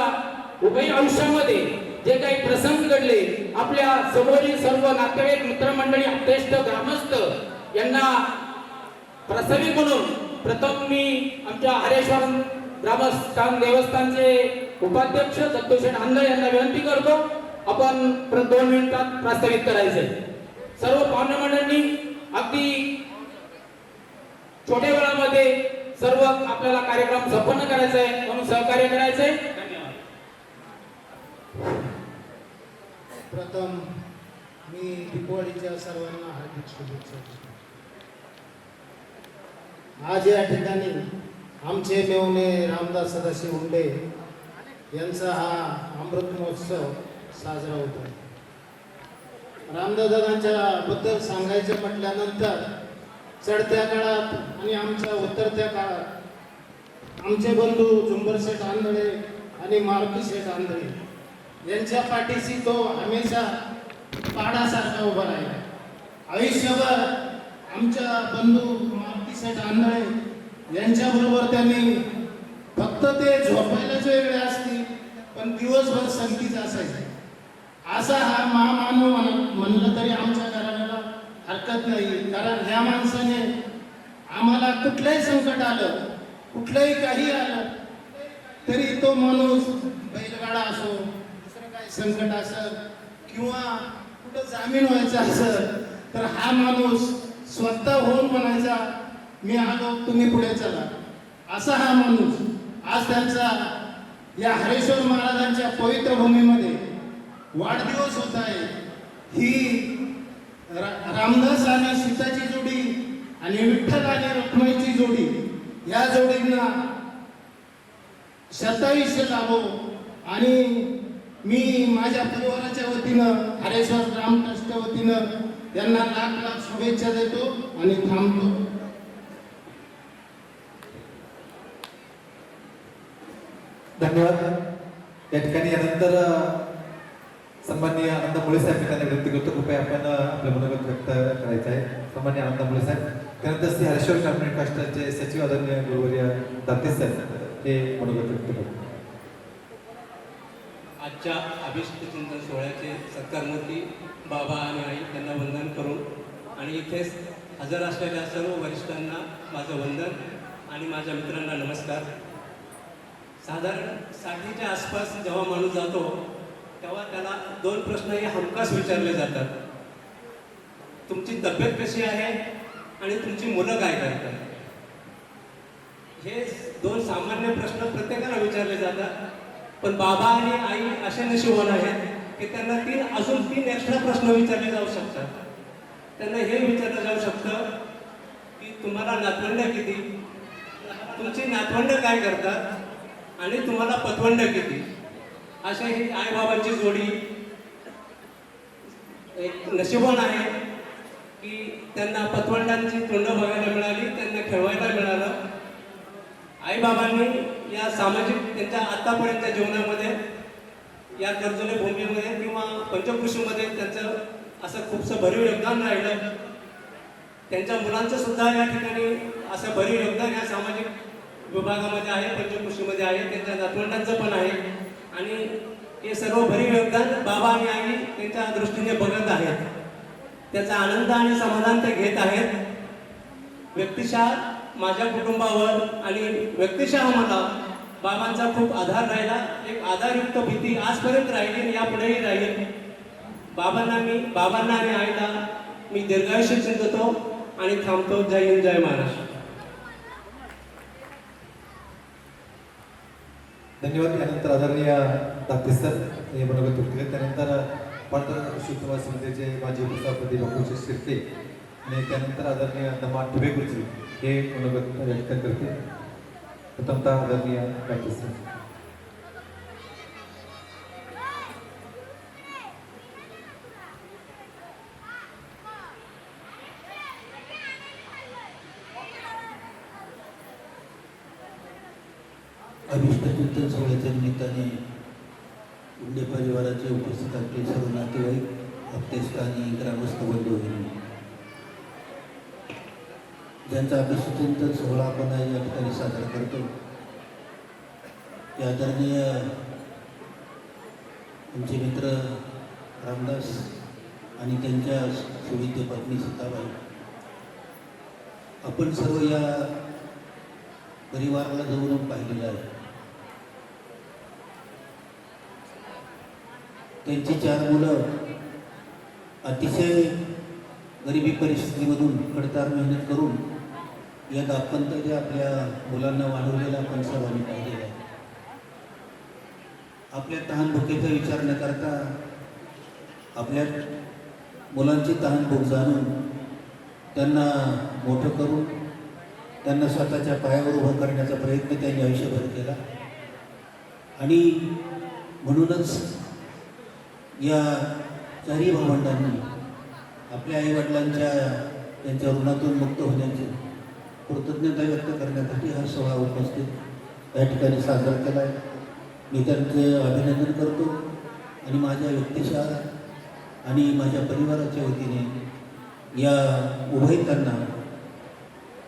उभय आयुष्यामध्ये जे काही प्रसंग घडले, आपल्या समोरील सर्व नातेवाईक मित्रमंडळी श्रेष्ठ ग्रामस्थ यांना प्रास्ताविक म्हणून प्रथम मी आमच्या हरेश्वर ग्रामस्थान देवस्थानचे उपाध्यक्ष दत्तूशेठ आंधळे यांना विनंती करतो, आपण 2 मिनिटात प्रास्ताविक करायचे. सर्व पाहुणे मंडळींनी अगदी छोट्या वेळामध्ये सर्व आपल्याला कार्यक्रम संपन्न करायचा आहे, म्हणून सहकार्य करायचंय. धन्यवाद. प्रथम मी दीपावलीच्या सर्वांना हार्दिक शुभेच्छा देतो. आज या ठिकाणी आमचे मेवणे रामदास सदाशिव उंडे यांचा हा अमृत महोत्सव साजरा होतो. रामदादांच्या बद्दल सांगायचं म्हटल्यानंतर चढत्या काळात आणि आमच्या उतरत्या काळात आमचे बंधू झुंबरशेठ आंधळे आणि मारुतीशेठ आंधळे यांच्या पाठीशी तो हमेशा पाडासारखा उभा राहिला. आयुष्यभर आमच्या बंधू मारुतीशेठ आंधळे यांच्याबरोबर त्यांनी फक्त ते झोपायलाच वेगळे असतील पण दिवसभर संगीत असायचे. असा हा महामानव म्हणलं तरी आमच्या घराला हरकत नाही. कारण ह्या माणसाने आम्हाला कुठलंही संकट आलं, कुठलंही काही आलं तरी तो माणूस बैलगाडा असो, दुसरं काही संकट असं किंवा कुठं जामीन व्हायचं असं तर हा माणूस स्वतः होऊन म्हणायचा मी आलो, तुम्ही पुढे चला. असा हा माणूस आज त्यांचा या हरेश्वर महाराजांच्या पवित्र भूमीमध्ये वाढदिवस होत आहे. ही रामदास आणि सीताची जोडी आणि विठ्ठल आणि रुक्माईची जोडी, या जोडींना शतायुष्य लाभो. आणि मी माझ्या परिवाराच्या वतीनं हरेश्वर राम ट्रस्ट वतीनं त्यांना लाख लाख शुभेच्छा देतो आणि थांबतो. धन्यवाद. या ठिकाणी यानंतर सन्माननीय आनंद मुळे साहेब त्यांना विनंती करतो, कृपया आपण आपलं मनोगत व्यक्त करायचं आहे. सन्माननीय आनंद मुळे साहेब, त्यानंतर श्री हरेश्वर ग्रामीण ट्रस्टचे सचिव आदरणीय गुरुवर्य दाते साहेब हे मनोगत व्यक्त करतात. आजच्या अभिष्ट चिंतन सोहळ्याचे सत्कारमूर्ती बाबा आणि आई यांना वंदन करून आणि इथे हजर असलेल्या सर्व वरिष्ठांना माझं वंदन आणि माझ्या मित्रांना नमस्कार. साधारण 60च्या आसपास जेव्हा माणूस जातो तेव्हा त्याला 2 प्रश्न हे हमखास विचारले जातात. तुमची तब्येत कशी आहे आणि तुमची मुलं काय करतात. हे 2 सामान्य प्रश्न प्रत्येकाला विचारले जातात. पण बाबा आणि आई असे नशीबवान आहेत की त्यांना अजून 3 एक्स्ट्रा प्रश्न विचारले जाऊ शकतात. त्यांना हे विचारलं जाऊ शकतं की तुम्हाला नातवंड किती, तुमची नातवंड काय करतात आणि तुम्हाला पतवंड किती. अशा ही आईबाबांची जोडी एक नशीबवान आहे की त्यांना पतवंडांची तोंड बघायला मिळाली, त्यांना खेळवायला मिळालं. आईबाबांनी या सामाजिक त्यांच्या आतापर्यंतच्या जीवनामध्ये या कर्जोली भूमीमध्ये किंवा पंचकृषीमध्ये त्यांचं असं खूपसं भरीव योगदान राहिलं. त्यांच्या मुलांचं सुद्धा या ठिकाणी असं भरीव योगदान या सामाजिक विभागामध्ये आहे, पंचकृषीमध्ये आहे, त्यांच्या नातवंडांचं पण आहे. आणि हे सर्व भरीव योगदान बाबा आणि आई त्यांच्या दृष्टीने बघत आहेत. त्याचा आनंद आणि समाधान ते घेत आहेत. व्यक्तिशः माझ्या कुटुंबावर आणि व्यक्तिशः मला बाबांचा खूप आधार राहिला. एक आधारयुक्त भीती आजपर्यंत राहिली आणि यापुढेही राहील. बाबांना आणि आईला मी दीर्घायुष्य चिंततो आणि थांबतो. जय हिंद, जय महाराष्ट्र. धन्यवाद. यानंतर आदरणीय दाते सर हे मनोगत व्यक्त केले. त्यानंतर पांढरा शिवसेना समितीचे माजी उपसभापती डॉक्टर शिर्के आणि त्यानंतर आदरणीय नमा ठुबे गुरुजी हे मनोगत व्यक्त करते. प्रथमतः आदरणीय दाते सर. अभिष्ट चिंतन सोहळ्याच्या निमित्ताने उंडे परिवाराचे उपस्थित असलेले सर्व नातेवाईक, अभ्यस्त आणि ग्रामस्थ बंधू भगिनी, ज्यांचा अभिष्ट चिंतन सोहळा आपण या ठिकाणी साजरा करतो, ते आदरणीय आमचे मित्र रामदास आणि त्यांच्या सुविद्य पत्नी सीताबाई, आपण सर्व या परिवाराला जवळून पाहिलेलं आहे. त्यांची 4 मुलं अतिशय गरिबी परिस्थितीमधून कडतार मेहनत करून या दाम्पत्याने आपल्या मुलांना वाढवलेला आपण सर्वांनी पाहिलेला आहे. आपल्या तहानभुकेचा विचार न करता आपल्या मुलांची तहानभूक जाणून त्यांना मोठं करून त्यांना स्वतःच्या पायावर उभं करण्याचा प्रयत्न त्यांनी आयुष्यभर केला. आणि म्हणूनच या 4 भावंडांनी आपल्या आईवडिलांच्या त्यांच्या ऋणातून मुक्त होण्याची कृतज्ञता व्यक्त करण्यासाठी हा सोहळा उपस्थित या ठिकाणी साजरा केला आहे. मी त्यांचे अभिनंदन करतो आणि माझ्या व्यक्तिशः आणि माझ्या परिवाराच्या वतीने या उभयतांना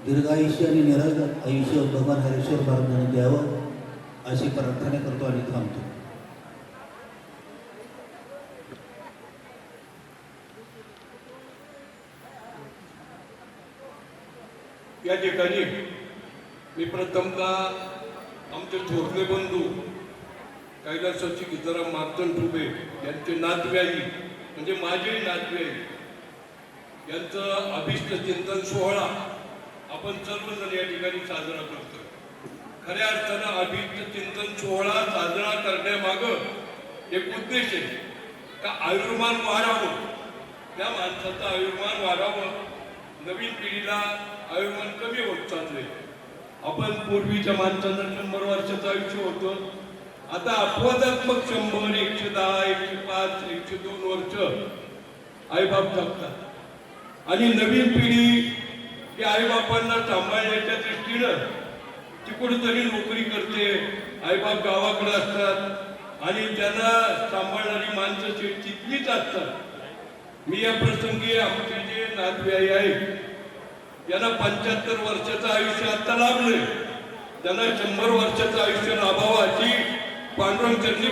दीर्घायुष्य आणि निरागत आयुष्य भगवान हरेश्वर महाराजांनी द्यावं अशी प्रार्थना करतो आणि थांबतो. या ठिकाणी मी प्रथमतः आमचे थोरले बंधू कैलासाची गीताराम मार्तंड ठुबे यांचे नातवाई म्हणजे माझे नातवाई यांचं अभिष्ट चिंतन सोहळा आपण सर्वजण या ठिकाणी साजरा करतो. खऱ्या अर्थानं अभिष्ट चिंतन सोहळा साजरा करण्यामागं एक उद्देश आहे का आयुर्मान वाढावं, त्या माणसाचं आयुर्मान वाढावं. नवीन पिढीला आयुर्मान कमी होत चाललंय. आपण पूर्वीच्या माणसांना 100 वर्षाचं आयुष्य होतं, आता अपवादात्मक 100, 110, 105, 102 वर्ष आईबाप जगतात. आणि नवीन पिढी ही आईबापांना सांभाळण्याच्या दृष्टीनं ती कुठेतरी नोकरी करते, आईबाप गावाकडे असतात आणि त्यांना सांभाळणारी माणसं तिथलीच असतात. मी या प्रसंगी आमचे जे नातवाई आहेत यांना 75 वर्षाचं आयुष्य आता लाभलंय, त्यांना 100 वर्षाचं आयुष्य लाभावं अशी पांडुरंग चरणी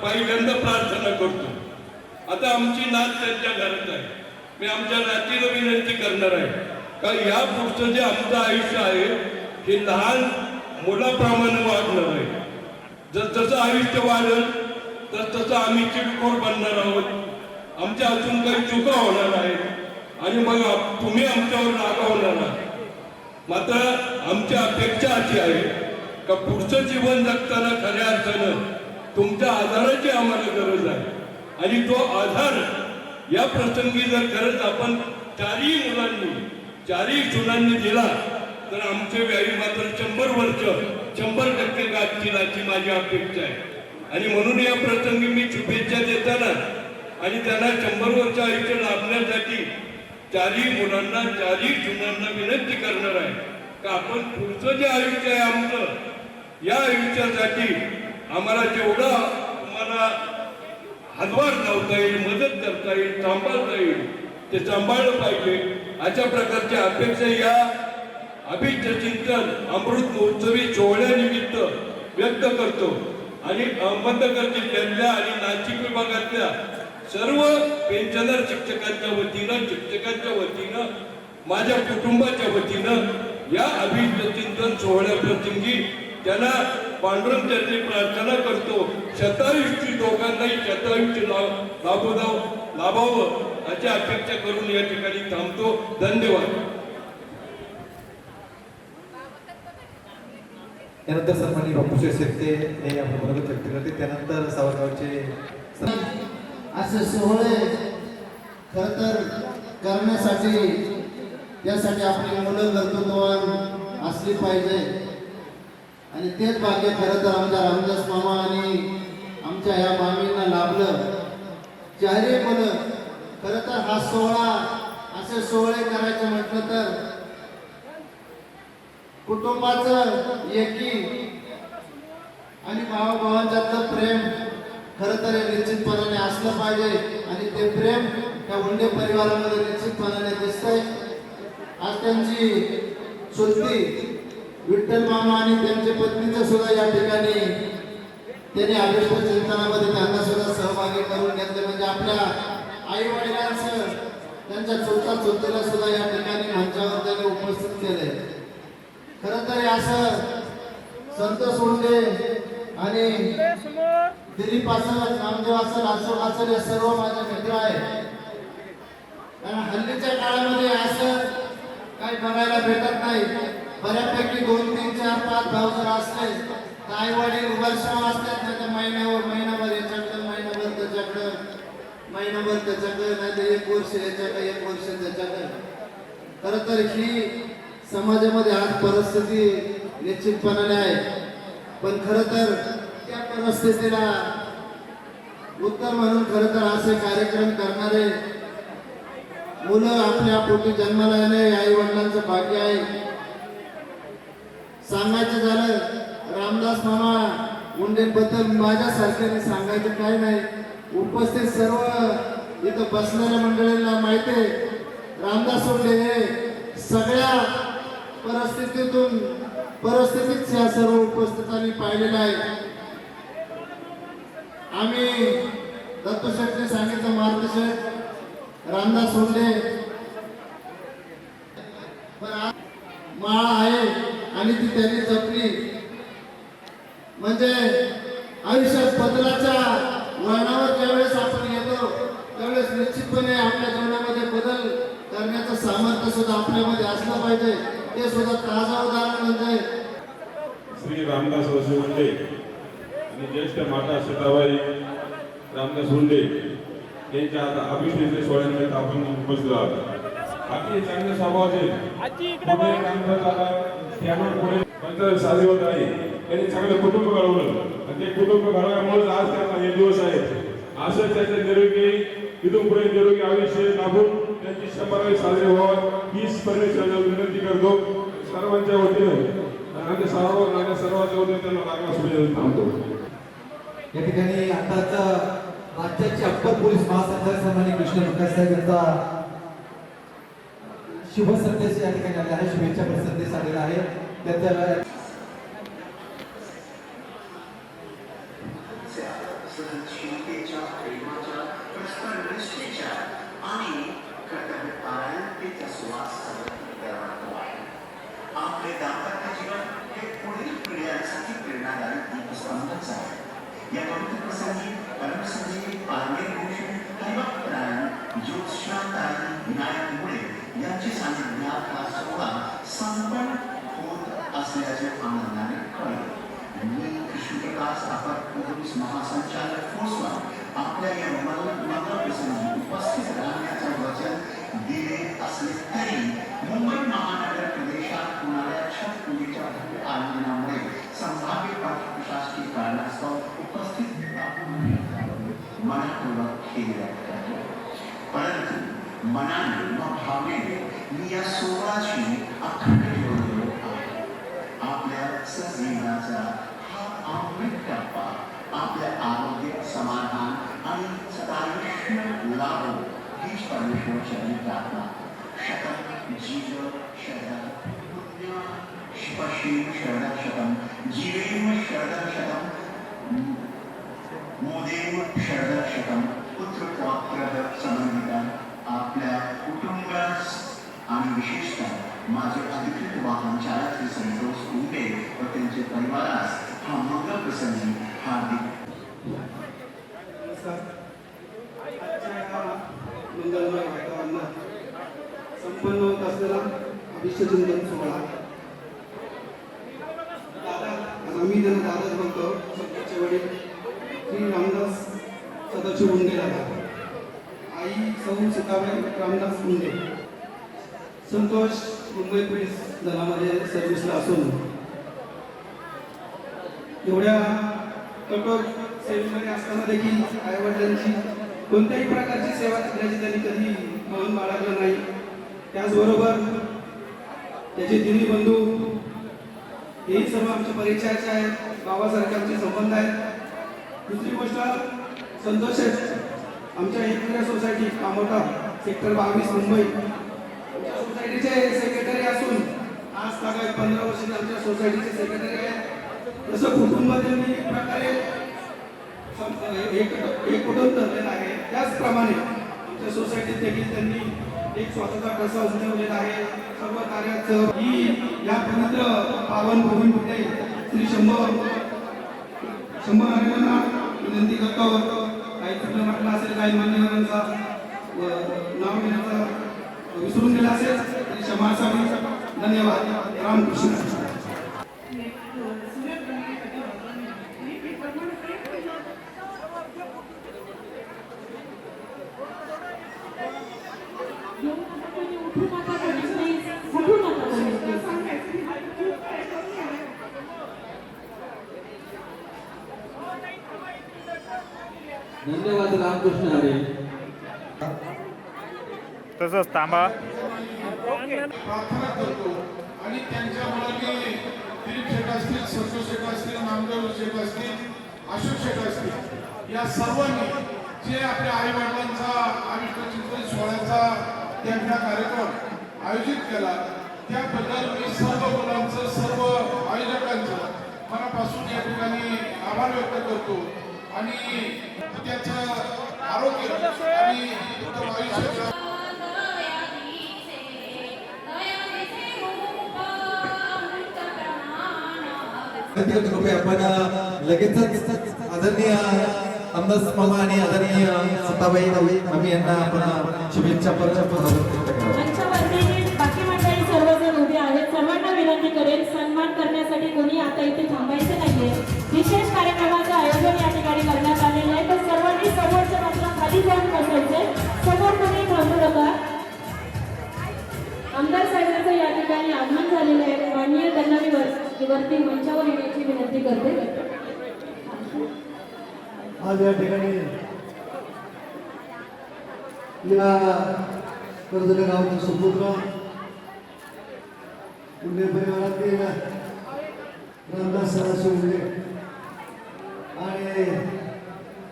पहिल्यांदा प्रार्थना करतो. आता आमची नात त्यांच्या घरात आहे. मी आमच्या नातीला विनंती करणार आहे का या पुढचं जे आमचं आयुष्य आहे हे लहान मुलाप्रमाणे वाढणार आहे. जसं आयुष्य वाढेल तसं आम्ही चिडखोर बनणार आहोत, आमच्या अजून काही चुका होणार आहेत आणि मग तुम्ही आमच्यावर रागावणार आहात. मात्र आमची अपेक्षा अशी आहे का पुढचं जीवन जगताना खऱ्या अर्थानं तुमच्या आधाराची आम्हाला गरज आहे. आणि तो आधार या प्रसंगी जर खरंच आपण चारही मुलांनी, चारही सुनांनी दिला तर आमचे व्यायी मात्र 100 वर्ष 100% गाठतील अशी माझी अपेक्षा आहे. आणि म्हणून या प्रसंगी मी शुभेच्छा देताना आणि त्यांना 100 वर्ष आयुष्य लाभण्यासाठी चारही मुलांना, चारही सुनांना विनंती करणार आहे का आपण पुढचं जे आयुष्य आहे आमचं, या आयुष्यासाठी आम्हाला जेवढा तुम्हाला हातभार लावता येईल, मदत करता येईल, सांभाळता येईल ते सांभाळलं पाहिजे. अशा प्रकारची अपेक्षा या अभिष्ट चिंतन अमृत महोत्सवी सोहळ्यानिमित्त व्यक्त करतो. आणि अहमदनगर जिल्ह्यातल्या आणि नाशिक विभागातल्या सर्व पेन्शनर शिक्षकांच्या वतीनं, माझ्या कुटुंबाच्या वतीनं या अभिष्ट चिंतन सोहळ्याप्रसंगी त्यांना पांडुरंग चरणी प्रार्थना करतो. शतायुष्य दोघांनाही शतायुष्य लाभावं अशी अपेक्षा करून या ठिकाणी थांबतो. धन्यवाद. त्यानंतर सन्माननीय बापूसाहेब शेट्टे हे आपल्या बरोबर चर्चा करते. त्यानंतर सावरगावचे असे सोहळे खर तर करण्यासाठी त्यासाठी आपली मुलं कर्तृत्ववान असली पाहिजे. आणि तेच भाग्य खरं तर आमच्या रामदास मामा आणि आमच्या या मामींना लाभलं. चारही मुलं खरं तर हा सोहळा, असे सोहळे करायचं म्हटलं तर कुटुंबाचं एकी आणि भावाभावांच्यातलं प्रेम खरं तर हे निश्चितपणाने असलं पाहिजे. आणि ते प्रेम त्या उंडे परिवारामध्ये निश्चितपणाने दिसतंय. आज त्यांची चुलती विठ्ठल मामा आणि त्यांच्या पत्नीचं सुद्धा या ठिकाणी त्यांनी अभिष्ट चिंतनामध्ये त्यांना सुद्धा सहभागी करून घेतले. म्हणजे आपल्या आई वडिलांसह त्यांच्या चुलतीला सुद्धा या ठिकाणी मंचावर त्यांनी उपस्थित केले. खरं तर असं संतोष उंडे आणि दिलीप असेल, नामदेव असेल, अशोक असेल, हे सर्व माझे मित्र आहेत. कारण हल्लीच्या काळामध्ये असं काही बघायला भेटत नाही. बऱ्यापैकी 2, 3, 4, 5 भाऊ जर असले तर आई वडील वर्षाव असतात, त्याच्या महिनाभर याच्याकडं, महिनाभर त्याच्याकडं, महिनाभर त्याच्याकडं, नाही तर 1 वर्ष याच्याकडे, 1 वर्ष त्याच्याकडे. खरं तर ही समाजामध्ये आज परिस्थिती निश्चितपणाने आहे. पण खरं तर त्या परिस्थितीला उत्तर म्हणून खरं तर असे कार्यक्रम करणारे मुलं आपल्या पोटी जन्माला येणे आई वडिलांचं भाग्य आहे. सांगायचं झालं रामदास मामा उंडेबद्दल माझ्यासारख्याने सांगायचं काही नाही. उपस्थित सर्व इथं बसणाऱ्या मंडळींना माहिती आहे रामदास उंडे हे सगळ्या परिस्थितीत या सर्व उपस्थितांनी पाहिलेलं आहे. आम्ही दत्तशेठने सांगितलं मार्गदर्शक रामदास उंडे पण माळ आहे आणि ती त्यांनी जपली. म्हणजे आयुष्यात बदलाच्या वळणावर ज्यावेळेस आपण येतो त्यावेळेस निश्चितपणे आपल्या जीवनामध्ये बदल करण्याचं सामर्थ्य सुद्धा आपल्यामध्ये असलं पाहिजे. ते सुद्धा ताजा उदाहरण म्हणजे श्री रामदास वसू मुंडे आणि ज्येष्ठ माता सीताबाई रामदास मुंडे यांच्या आता अभिषेक सोहळ्यानिमित्त आपण उपस्थित आहोत. अति चांगले स्वभावाचे पुणे रामदास पुढे पंचायत साधी होत आहे. त्यांनी चांगलं कुटुंब घडवलं आणि ते कुटुंब घडवल्यामुळे आज त्यांना हे दिवस आहेत. असं त्याचे निरोगी इथून पुढे निरोगी आयुष्य लाभून त्यांची 100वी साजरी व्हावं हीच परमेश्वराला विनंती करतो सर्वांच्या वतीने. आणि सर्वांच्या वतीने त्यांना लागणार सुविधा थांबतो. या ठिकाणी आताच राज्याचे अप्पर पोलीस महासंचालक सन्माननीय कृष्ण प्रकाश साहेब यांचा शुभ संदेश या ठिकाणी आलेला आहे. शुभेच्छा संदेश आलेला आहे. त्याच्या सहनशीलतेच्या प्रेमाच्या परस्पर निष्ठेच्या आणि कर्तव्यपरायणतेचा सुवास सर्वत्र आहे. आपले दाम्पत्य जीवन हे पुढील पिढ्यांसाठी प्रेरणादायी दीपस्तंभच आहे. या पवित्र प्रसंगी परमसंजीवी पारमेर भूषण हरिभक्तरायण ज्योतिषाताई विनायक मुळे यांची सानिध्यात हा सोहळा संपन्न होत असल्याचे आनंदाने कळले. मी कृष्णप्रकाश अपर पोलीस महासंचालक फोर्सवर आपल्या या प्रसंगी उपस्थित राहण्याचं वचन दिले असले तरी मुंबई महानगर प्रदेशात होणाऱ्या छठ पूजेच्या भव्य आयोजनामुळे संभाव्य प्रशासकीय कारणास्तव उपस्थित मनपूर्वक खेद व्यक्त करतो. परंतु मनाने व भावनेने मी या सोहळ्याशी अखंड जोडलेलो आहे. आपल्या सहजीवनाचा हा अमृत टप्पा आपल्या आरोग्य समाधान आणि सदायुष्य लाभो हीच परमेश्वराची प्रार्थना. शतम जीव शरद पुण्य शिवशिव शरद शतम जीवेम शरद शतम मोदेव शरद शतम पुत्र पौत्र संबंधिता आपल्या कुटुंबास आणि विशेषतः माझे अधिकृत वाहन चालक श्री संतोष उंडे व त्यांचे परिवारास हा मंगल प्रसंगी हार्दिक मंगलमय वातावरणात संपन्न होत असलेला अभिषेकचिंतन सोहळा. दादा आम्ही त्यांना दादाच म्हणतो. संतोषचे वडील श्री रामदास सदाशिव मुंडे दादा, आई सौ सीताबाई रामदास मुंडे. संतोष मुंबई पोलीस दलामध्ये सर्व्हिसला असून एवढ्या कठोर सेवेमध्ये असताना देखील आईवडिलांची कोणत्याही प्रकारची सेवा करण्याची त्यांनी कधी मन बाळगलं नाही. त्याचबरोबर त्याचे तिन्ही बंधू हेही सर्व आमच्या परिचयाचे आहेत. बाबासारखे आमचे संबंध आहेत. दुसरी गोष्ट संतोष आमच्या एकविरा सोसायटी कामोठा सेक्टर 22 मुंबई सोसायटीचे सेक्रेटरी असून आज तागायत 15 वर्षांनी आमच्या सोसायटीचे सेक्रेटरी आहेत. जसं कुटुंब त्यांनी एक प्रकारे एक कुटुंब धरलेलं आहे त्याचप्रमाणे आमच्या सोसायटीत देखील त्यांनी एक स्वतःचा ठसा उमटवलेला आहे. सर्व कार्याचं ही या पवित्र पावन भूमीमध्ये श्री शंभर नागरिकांना विनंती करतो. काही चुकलं म्हटलं असेल काही मान्यवरांचा नाव घेण्याचा विसरून गेला असेल तरी क्षमासाठी धन्यवाद. रामकृष्ण. धन्यवाद. रामकृष्ण हरी. तसंच तांबा प्रार्थना करतो आणि त्यांच्या मुलांनी दिलीप शेठ असतील, संतोष शेठ असतील, नामदेव शेठ असतील, अशोक शेठ असतील या सर्वांनी जे आपल्या आई वडिलांचा अभिषेकचिंतन सोहळ्याचा त्यांचा कार्यक्रम आयोजित केला त्याबद्दल मी सर्व मुलांचं सर्व आयोजकांचं मनापासून या ठिकाणी आभार व्यक्त करतो. आणि त्याचं आरोग्य आणि उत्तम आयुष्याचं कृपया आपण लगेचच आदरणीय आमदार मामा आणि आदरणीय सत्ताबाई आम्ही यांना आपण शुभेच्छा मंचावरती बाकी मंडळी सर्वजण उभे आहेत. सर्वांना विनंती करेन सन्मान करण्यासाठी कोणी आता इथे थांबायचे नाहीये. विशेष कार्यक्रमाचं आयोजन या ठिकाणी करण्यात आलेले आहे. तर सर्वांनी समोरच्या बाजूला खाली जाऊन बसायचे. समोर कोणी थांबू नका. आमदार साहेबांचं या ठिकाणी आगमन झालेलं आहे. माननीय त्यांना मी वरती मंचावर येण्याची विनंती करते. आज या ठिकाणी या कर्जले गावचे सुपुत्र उंडे परिवारातील रामदास सदाशिव उंडे आणि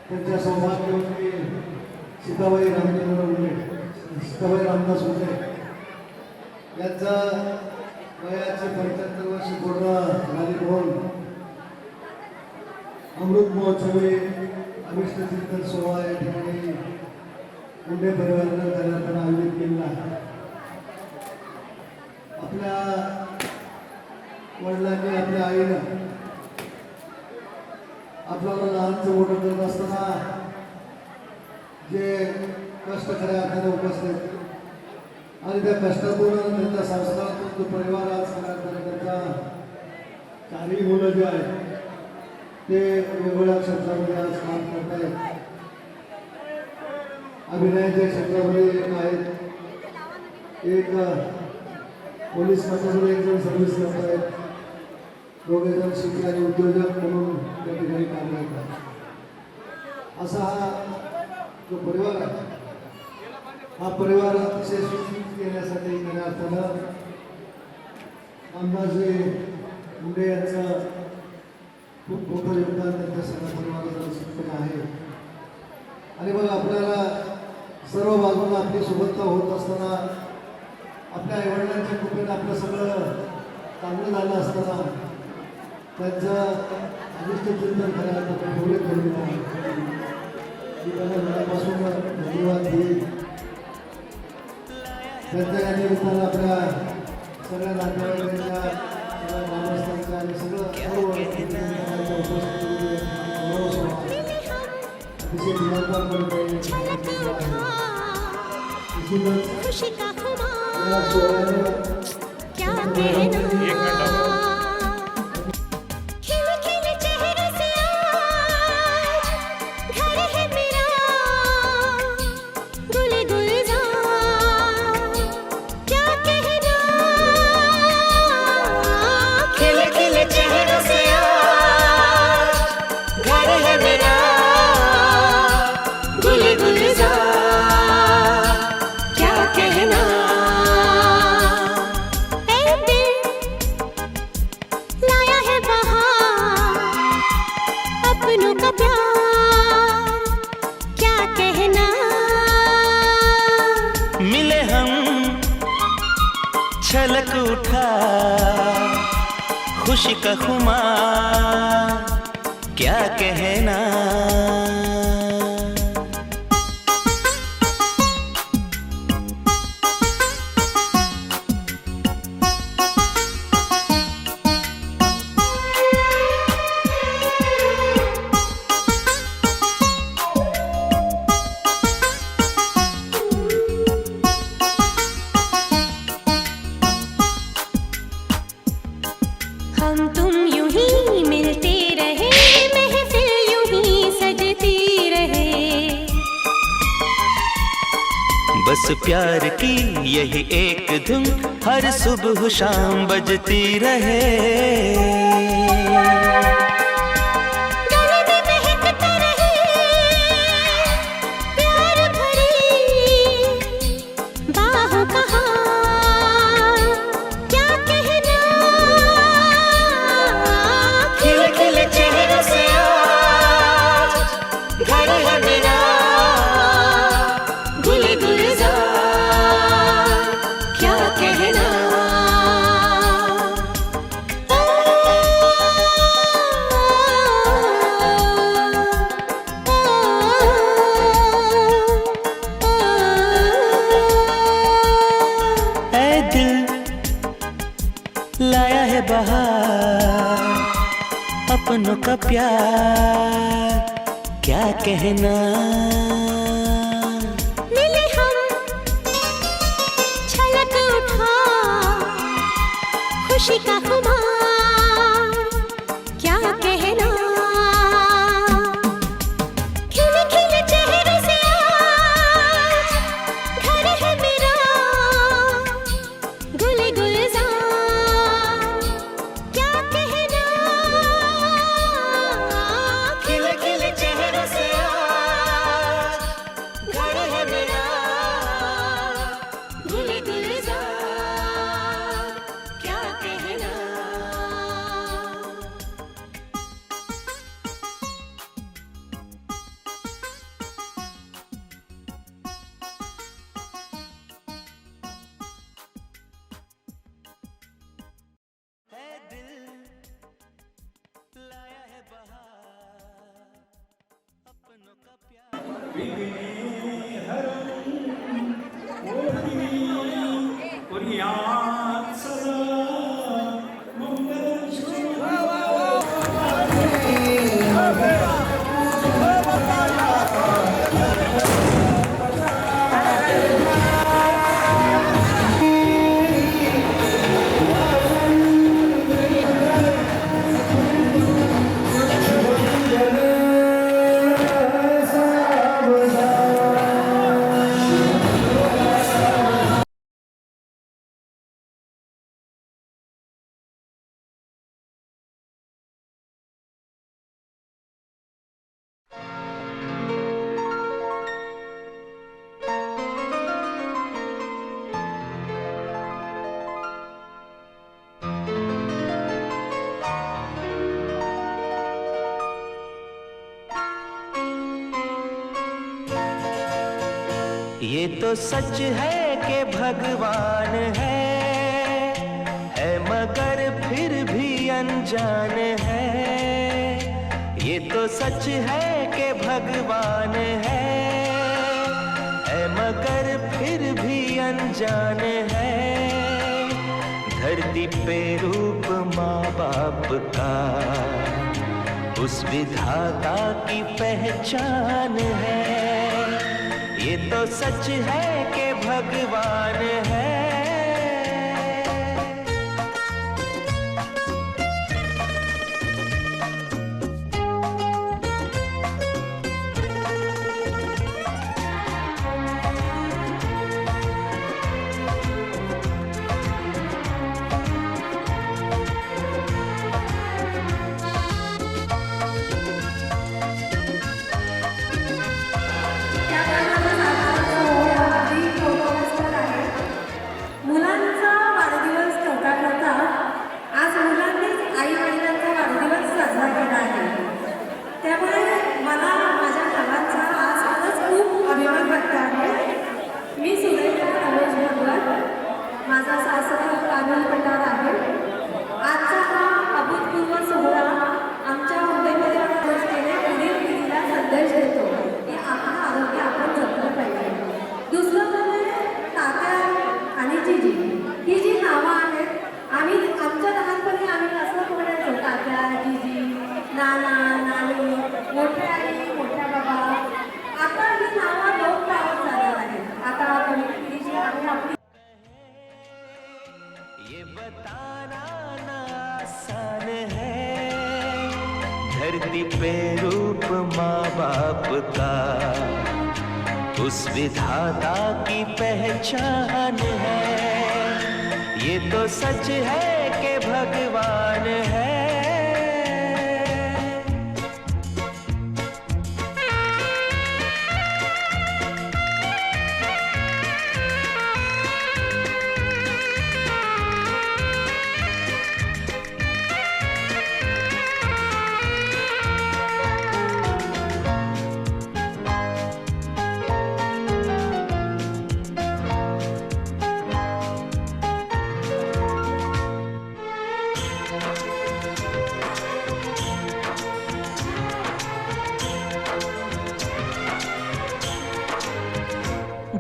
त्यांच्या सौभाग्यवती सीताबाई रामदास उंडे यांचा वयाचे 75 वर्ष पूर्ण झाली होऊन अमृत महोत्सवी अभिष्ट चिंतन सोहळा या ठिकाणी उंडे परिवारानं करण्यात आयोजित केलेला आहे. आपल्या वडिलांनी आपल्या आईनं आपल्याला लहानचं मोठं करत असताना जे कष्ट खऱ्या अर्थाने उपस्थित आणि त्या कष्टातून त्यांच्या संस्कारातून जो परिवार आज त्यांच्या 4ही मुलं जे आहेत ते वेगवेगळ्या क्षेत्रामध्ये आज काम करत आहेत. अभिनयाच्या क्षेत्रामध्ये एक आहेत, एक पोलीस खात्यामध्ये एक जण सर्व्हिस करत आहेत, दोघे जण शिक्षक आणि उद्योजक म्हणून त्या ठिकाणी काम करतात. असा हा जो परिवार आहे हा परिवार अतिशय सुशिक्षित केण्यासाठी खऱ्या अर्थानं आमदारजी मुंडे यांचं खूप मोठं योगदान त्यांच्या सगळ्या परिवाराचं निश्चितपणे आहे. आणि मग आपल्याला सर्व बाजूला आपली सुबत्ता होत असताना आपल्या आईवडिलांच्या कृपेने आपलं सगळं चांगलं झालं असताना त्यांचं अनिष्ट चिंतन खऱ्या अर्थाने ठेवले ठेवलेलं आहे. मी त्यांना मनापासून धन्यवाद देईन. त्यांच्या या निमित्तानं आपल्या सगळ्या नातेवाईकांच्या सगळ्या ग्रामस्थांच्या आणि सगळं सर्व उपस्थितीमध्ये अतिशय दिवसभर खुशी का खुमा या सोहळ्यानं क्या कहना खिल खिल चेहरे से आज घर है मेरा गुल गुलजार क्या कहना खिल खिल चेहरे से आज घर है मेरा गुल गुलजार क्या कहना ऐ दिल लाया है बहार अपनों का प्यार क्या कहना मिले हम छलक उठा खुशी का खुमार क्या कहना हम तुम यूं ही मिलते रहे महफिल यूं ही सजती रहे बस प्यार की यही एक धुन हर सुबह शाम बजती रहे गले में महकता रहे प्यार भरी बाहों का हार क्या कहना खिल खिल चेहरों से आज घर है मेरा गुल गुलजार क्या कहना ऐ दिल लाया है बहार अपनों का प्यार क्या कहना। मिले हम छलक उठा खुशी का खुमार क्या कहना। खिले खिले चेहरे से आज घर है मेरा गुले गुलजार क्या कहना। खिले खिले चेहरे से आज घर है मेरा गुले गुलजार क्या कहना। है दिल लाया है बहार अपनों का प्यार। ये तो सच है कि भगवान है मगर फिर भी अनजान है। ये तो सच है कि भगवान है मगर फिर भी अनजान है। धरती पे रूप माँ बाप का उस विधाता की पहचान है। ये तो सच है कि भगवान है। मुलांचा वाढदिवस ठेवता ठेवता आज मुलांनीच आई वडिलांचा वाढदिवस साजरा केला आहे. त्यामुळे मला माझ्या गावाचा आज खरंच खूप अभिमान वाटत आहे. मी सुरेखा रमेश भगवान, माझा सासरा कानून पठार आहे. आजचा हा अभूतपूर्व सोहळा आमच्या मुंबईमध्ये केले पुढील पिढीला संदेश देतो की आपलं आरोग्य आपण जपलं पाहिजे. दुसरं म्हणजे तात्या आणि जीजी ही जी नावं आहेत आम्ही आमच्या लहानपणी आम्ही असं म्हणायचो तात्या जीजी नाना नानी मोठे आई मोठ्या बाबा. आता ही नावं लोप पावत जाणार आहेत. आता कमी जी आहे आपली ये बताना ना आसान है धरती पे रूप माँ बाप का उस विधाता की पहचान है। ये तो सच है कि भगवान है।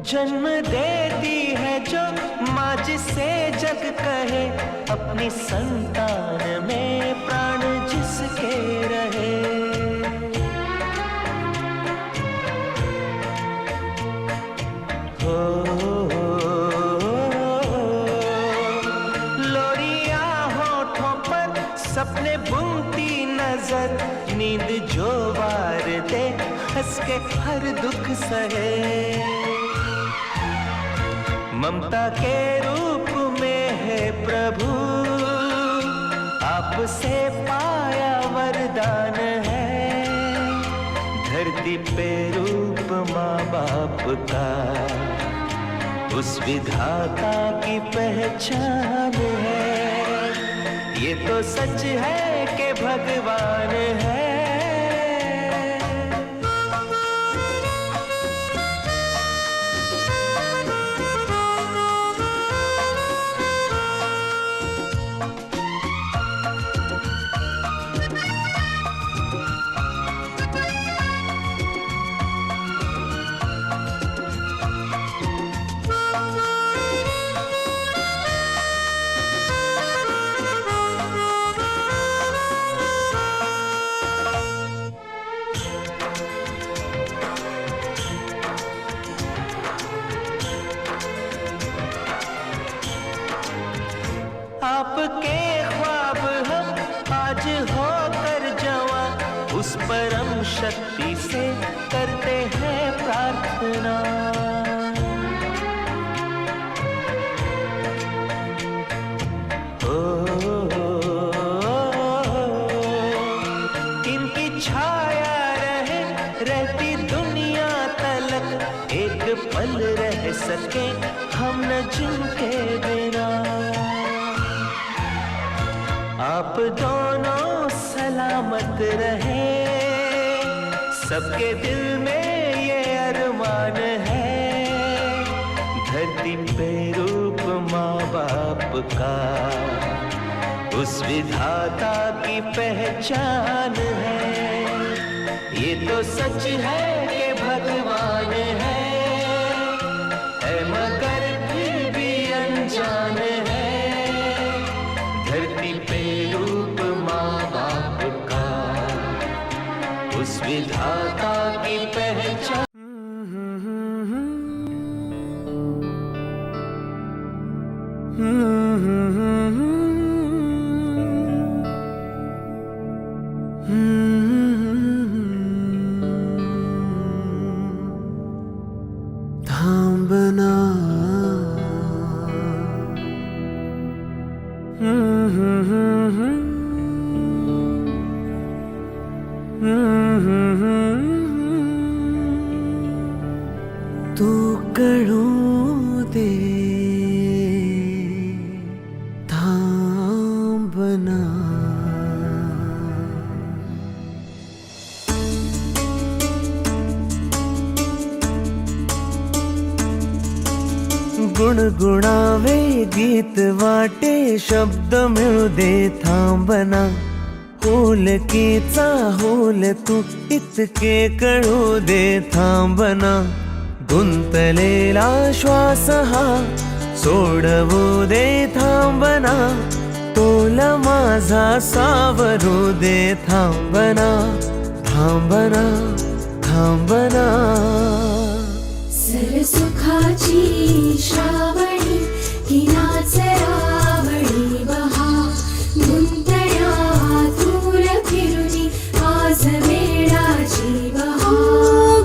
जन्म देती है जो माँ जिसे जग कहे, अपनी संतान में प्राण जिसके सपने बुनती नजर नींद जो वार दे हंस के हर दुख सहे ममता के रूप में है प्रभु आपसे पाया वरदान है धरती पे रूप माँ बाप का उस विधाता की पहचान है ये तो सच है कि भगवान है आपके ख्वाब हम आज होकर जवां उस परम शक्ति से करते हैं प्रार्थना इनकी छाया रहे रहती दुनिया तलक एक पल रह सके हम न जिनके बिना आप दोनों सलामत रहे सबके दिल में ये अरमान है धरती पे रूप माँ बाप का उस विधाता की पहचान है ये तो सच है कि भगवान है मगर फिर भी अनजान है धरती पे रूप माँ बाप का उस विधाता की पहचान थांबना तू कळू दे थांबना गुणगुणावे गीत वाटे शब्द मिळू दे थांबना होलकीचा होल तू इतके कळू दे थांबना गुंतलेला श्वास हा सोडवू दे थांबना तोल माझा सावरू दे थांबना थांबना थांबना सरसुखाची श्रावणी ही नाच रावणी बहा गुंतण्या दूर फिरुनी आज वेळाची बहा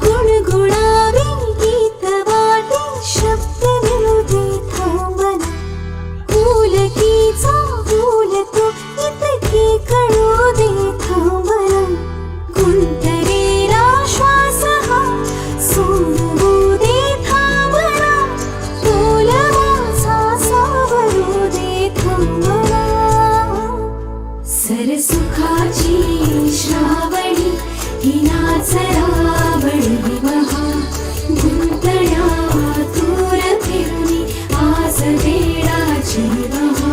गुणगुणावे गीत वाटे शब्द मिळू दे थांबना फुलकीचा फूल तो इतके कळू दे थांबना गुंतलेला श्वास हा सोडवू दे थांबना तोल माझा सावरू दे थांबना सरसुखाची श्रावणी ही नाच रावणी महा गुंतण्या दूर फिरुनी आज वेळाची बहा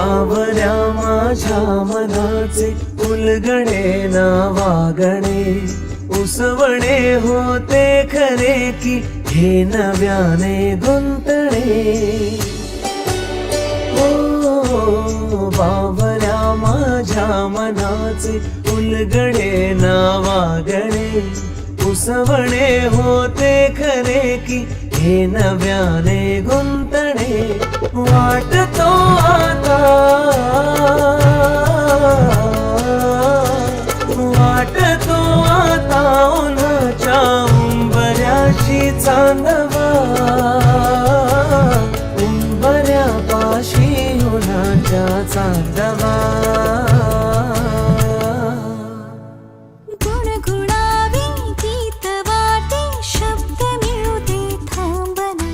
बावऱ्या माझ्या मनाचे उलगडे ना वागणे उसवणे होते खरे की हे नव्याने गुंतणे ओ बावऱ्या माझ्या मनाचे उलगडे ना वागणे उसवणे होते खरे की हे नव्याने गुंतणे वाटतो आता उन्हाच्या उंबऱ्याशी चांदवा उंबऱ्यापाशी उन्हाच्या चांदवा गुणगुणावे गीत वाटे शब्द मिळू दे थांबना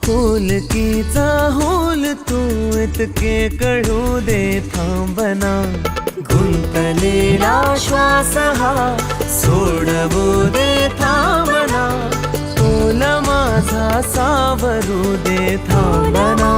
होलकीचा होल तू इतके कळू दे थांबना गुंतलेला श्वास हा सोडवू दे थांबना तोल माझा सावरू दे थांबना